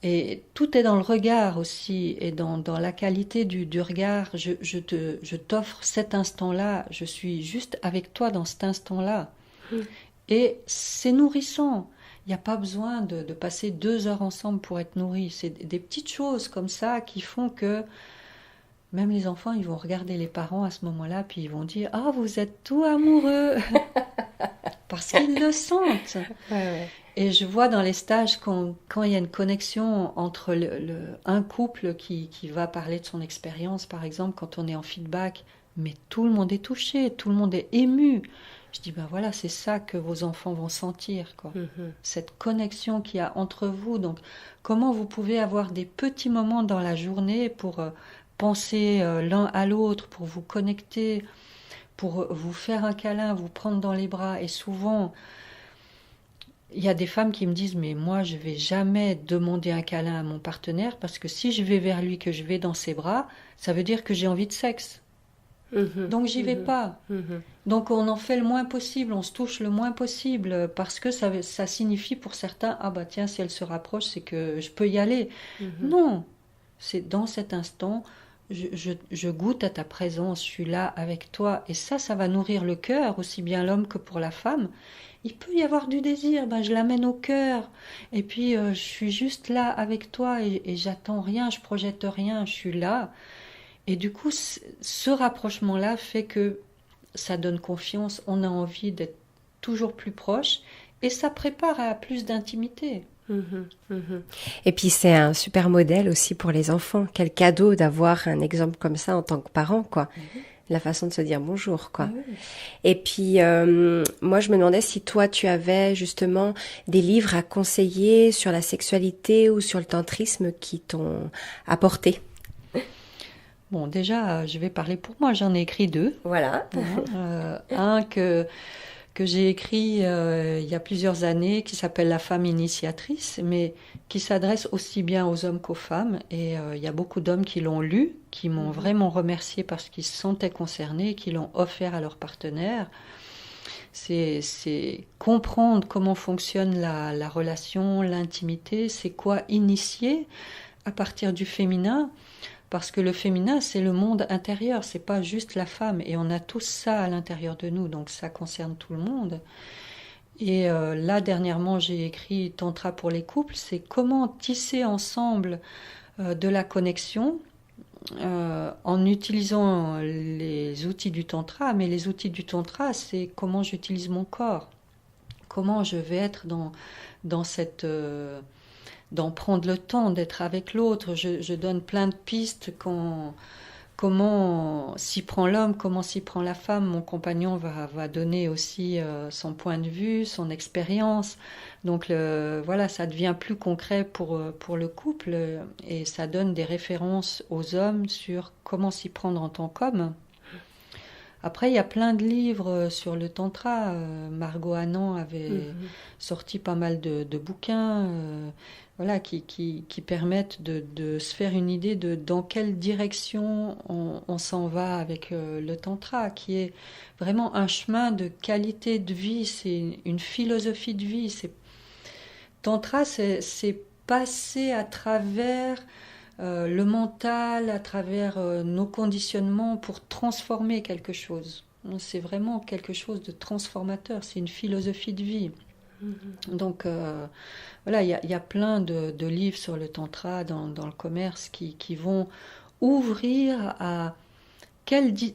Et tout est dans le regard aussi, et dans la qualité du regard. Je t'offre cet instant-là, je suis juste avec toi dans cet instant-là. Et c'est nourrissant. Il n'y a pas besoin de passer 2 heures ensemble pour être nourri. C'est des petites choses comme ça qui font que même les enfants, ils vont regarder les parents à ce moment-là, puis ils vont dire « Ah, vous êtes tout amoureux !» Parce qu'ils le sentent. Ouais. Et je vois dans les stages, quand il y a une connexion entre un couple qui va parler de son expérience, par exemple, quand on est en feedback, mais tout le monde est touché, tout le monde est ému. Je dis, ben voilà, c'est ça que vos enfants vont sentir, quoi. Cette connexion qu'il y a entre vous. Donc, comment vous pouvez avoir des petits moments dans la journée pour penser l'un à l'autre, pour vous connecter, pour vous faire un câlin, vous prendre dans les bras. Et souvent, il y a des femmes qui me disent, mais moi, je vais jamais demander un câlin à mon partenaire parce que si je vais vers lui, que je vais dans ses bras, ça veut dire que j'ai envie de sexe. Donc j'y vais pas. Donc on en fait le moins possible, on se touche le moins possible parce que ça signifie pour certains, ah bah tiens, si elle se rapproche, c'est que je peux y aller. Non, c'est dans cet instant, je goûte à ta présence, je suis là avec toi. Et ça va nourrir le cœur, aussi bien l'homme que pour la femme. Il peut y avoir du désir, ben je l'amène au cœur. Et puis je suis juste là avec toi et j'attends rien, je projette rien, je suis là. Et du coup, ce rapprochement-là fait que ça donne confiance, on a envie d'être toujours plus proche et ça prépare à plus d'intimité. Et puis c'est un super modèle aussi pour les enfants. Quel cadeau d'avoir un exemple comme ça en tant que parent, quoi. La façon de se dire bonjour, quoi. Et puis, moi, je me demandais si toi, tu avais justement des livres à conseiller sur la sexualité ou sur le tantrisme qui t'ont apporté. Bon, déjà, je vais parler pour moi. J'en ai écrit 2. Voilà. Un que j'ai écrit il y a plusieurs années, qui s'appelle La femme initiatrice, mais qui s'adresse aussi bien aux hommes qu'aux femmes. Et il y a beaucoup d'hommes qui l'ont lu, qui m'ont vraiment remercié parce qu'ils se sentaient concernés, qui l'ont offert à leur partenaire. C'est comprendre comment fonctionne la relation, l'intimité, c'est quoi initier à partir du féminin. Parce que le féminin, c'est le monde intérieur, c'est pas juste la femme. Et on a tous ça à l'intérieur de nous, donc ça concerne tout le monde. Et là, dernièrement, j'ai écrit Tantra pour les couples, c'est comment tisser ensemble de la connexion en utilisant les outils du Tantra. Mais les outils du Tantra, c'est comment j'utilise mon corps. Comment je vais être dans cette... d'en prendre le temps, d'être avec l'autre. Je donne plein de pistes comment s'y prend l'homme, comment s'y prend la femme. Mon compagnon va donner aussi son point de vue, son expérience. Donc voilà, ça devient plus concret pour le couple et ça donne des références aux hommes sur comment s'y prendre en tant qu'homme. Après, il y a plein de livres sur le tantra. Margot Anand avait sorti pas mal de bouquins voilà, qui permettent de se faire une idée de dans quelle direction on s'en va avec le tantra, qui est vraiment un chemin de qualité de vie, c'est une philosophie de vie. Tantra, c'est passer à travers le mental, à travers nos conditionnements pour transformer quelque chose. C'est vraiment quelque chose de transformateur, c'est une philosophie de vie. Donc voilà, il y a plein de livres sur le tantra dans le commerce qui vont ouvrir à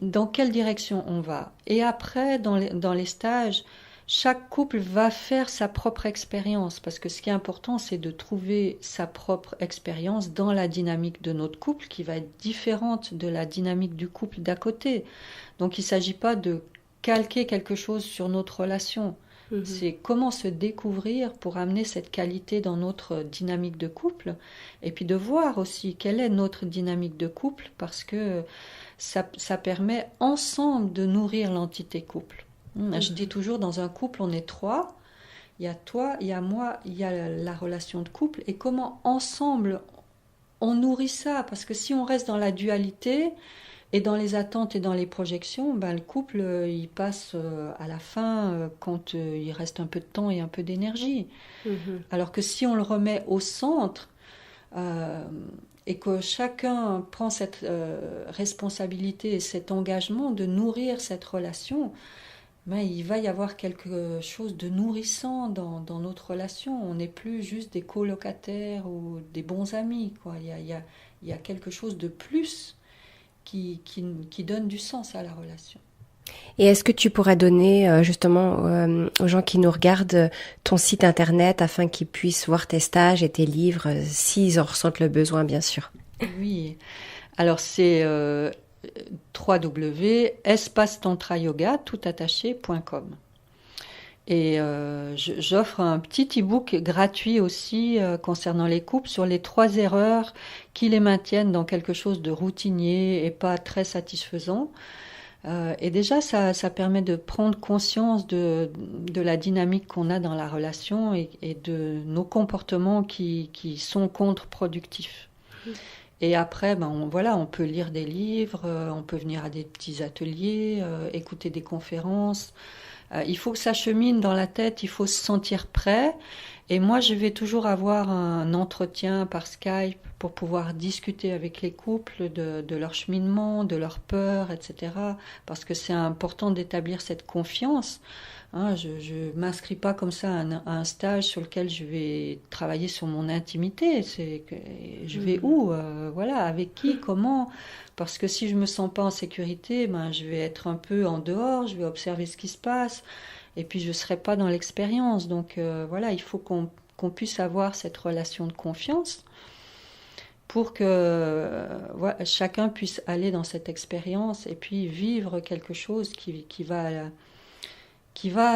dans quelle direction on va. Et après, dans les stages, chaque couple va faire sa propre expérience, parce que ce qui est important, c'est de trouver sa propre expérience dans la dynamique de notre couple, qui va être différente de la dynamique du couple d'à côté. Donc il ne s'agit pas de calquer quelque chose sur notre relation. C'est comment se découvrir pour amener cette qualité dans notre dynamique de couple, et puis de voir aussi quelle est notre dynamique de couple, parce que ça permet ensemble de nourrir l'entité couple. Je dis toujours, dans un couple, on est 3. Il y a toi, il y a moi, il y a la relation de couple. Et comment ensemble on nourrit ça? Parce que si on reste dans la dualité et dans les attentes et dans les projections, le couple, il passe à la fin quand il reste un peu de temps et un peu d'énergie. Alors que si on le remet au centre et que chacun prend cette responsabilité et cet engagement de nourrir cette relation, il va y avoir quelque chose de nourrissant dans notre relation. On n'est plus juste des colocataires ou des bons amis, quoi. Il y a quelque chose de plus qui donne du sens à la relation. Et est-ce que tu pourrais donner justement aux gens qui nous regardent ton site internet afin qu'ils puissent voir tes stages et tes livres, s'ils en ressentent le besoin, bien sûr? Oui, alors c'est www.espacetantrayoga.com. Et j'offre un petit e-book gratuit aussi concernant les couples sur les 3 erreurs qui les maintiennent dans quelque chose de routinier et pas très satisfaisant. Et déjà, ça permet de prendre conscience de la dynamique qu'on a dans la relation et de nos comportements qui sont contre-productifs. Et après, on peut lire des livres, on peut venir à des petits ateliers, écouter des conférences. Il faut que ça chemine dans la tête, il faut se sentir prêt. Et moi, je vais toujours avoir un entretien par Skype pour pouvoir discuter avec les couples de leur cheminement, de leurs peurs, etc. Parce que c'est important d'établir cette confiance. Je ne m'inscris pas comme ça à un stage sur lequel je vais travailler sur mon intimité. Je vais où avec qui, comment? Parce que si je ne me sens pas en sécurité, je vais être un peu en dehors, je vais observer ce qui se passe, et puis je ne serai pas dans l'expérience. Donc il faut qu'on puisse avoir cette relation de confiance pour que chacun puisse aller dans cette expérience et puis vivre quelque chose qui va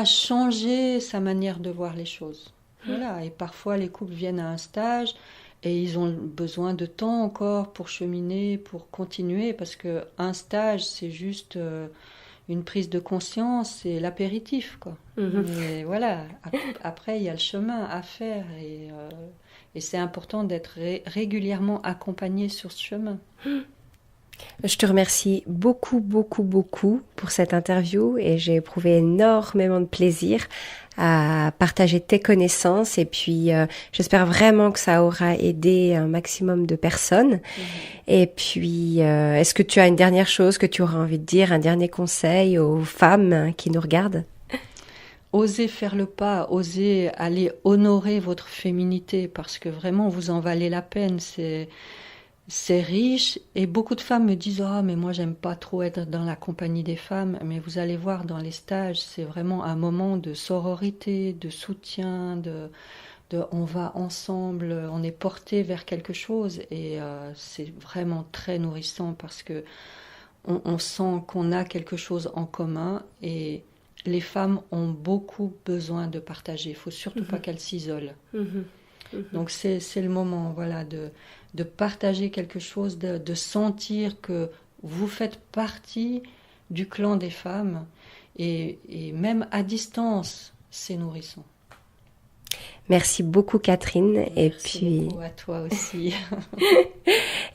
changer sa manière de voir les choses. Et parfois les couples viennent à un stage et ils ont besoin de temps encore pour cheminer, pour continuer, parce qu'un stage, c'est juste une prise de conscience, c'est l'apéritif, quoi. Et après il y a le chemin à faire et c'est important d'être régulièrement accompagné sur ce chemin. Je te remercie beaucoup, beaucoup, beaucoup pour cette interview et j'ai éprouvé énormément de plaisir à partager tes connaissances et puis j'espère vraiment que ça aura aidé un maximum de personnes. Et puis, est-ce que tu as une dernière chose que tu auras envie de dire, un dernier conseil aux femmes qui nous regardent? Osez faire le pas, osez aller honorer votre féminité parce que vraiment vous en valez la peine. C'est riche et beaucoup de femmes me disent « Ah, mais moi j'aime pas trop être dans la compagnie des femmes ». Mais vous allez voir dans les stages, c'est vraiment un moment de sororité, de soutien, on va ensemble, on est porté vers quelque chose et c'est vraiment très nourrissant parce que on sent qu'on a quelque chose en commun et les femmes ont beaucoup besoin de partager. Il faut surtout pas qu'elles s'isolent. Donc c'est le moment, de partager quelque chose, de sentir que vous faites partie du clan des femmes et même à distance, c'est nourrissant. Merci beaucoup Catherine. Merci beaucoup à toi aussi.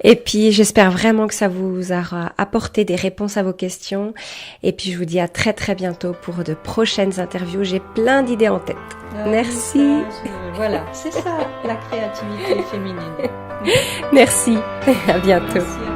Et puis j'espère vraiment que ça vous aura apporté des réponses à vos questions. Et puis je vous dis à très très bientôt pour de prochaines interviews. J'ai plein d'idées en tête. Merci. Voilà, c'est ça la créativité féminine. Merci. À bientôt. Merci.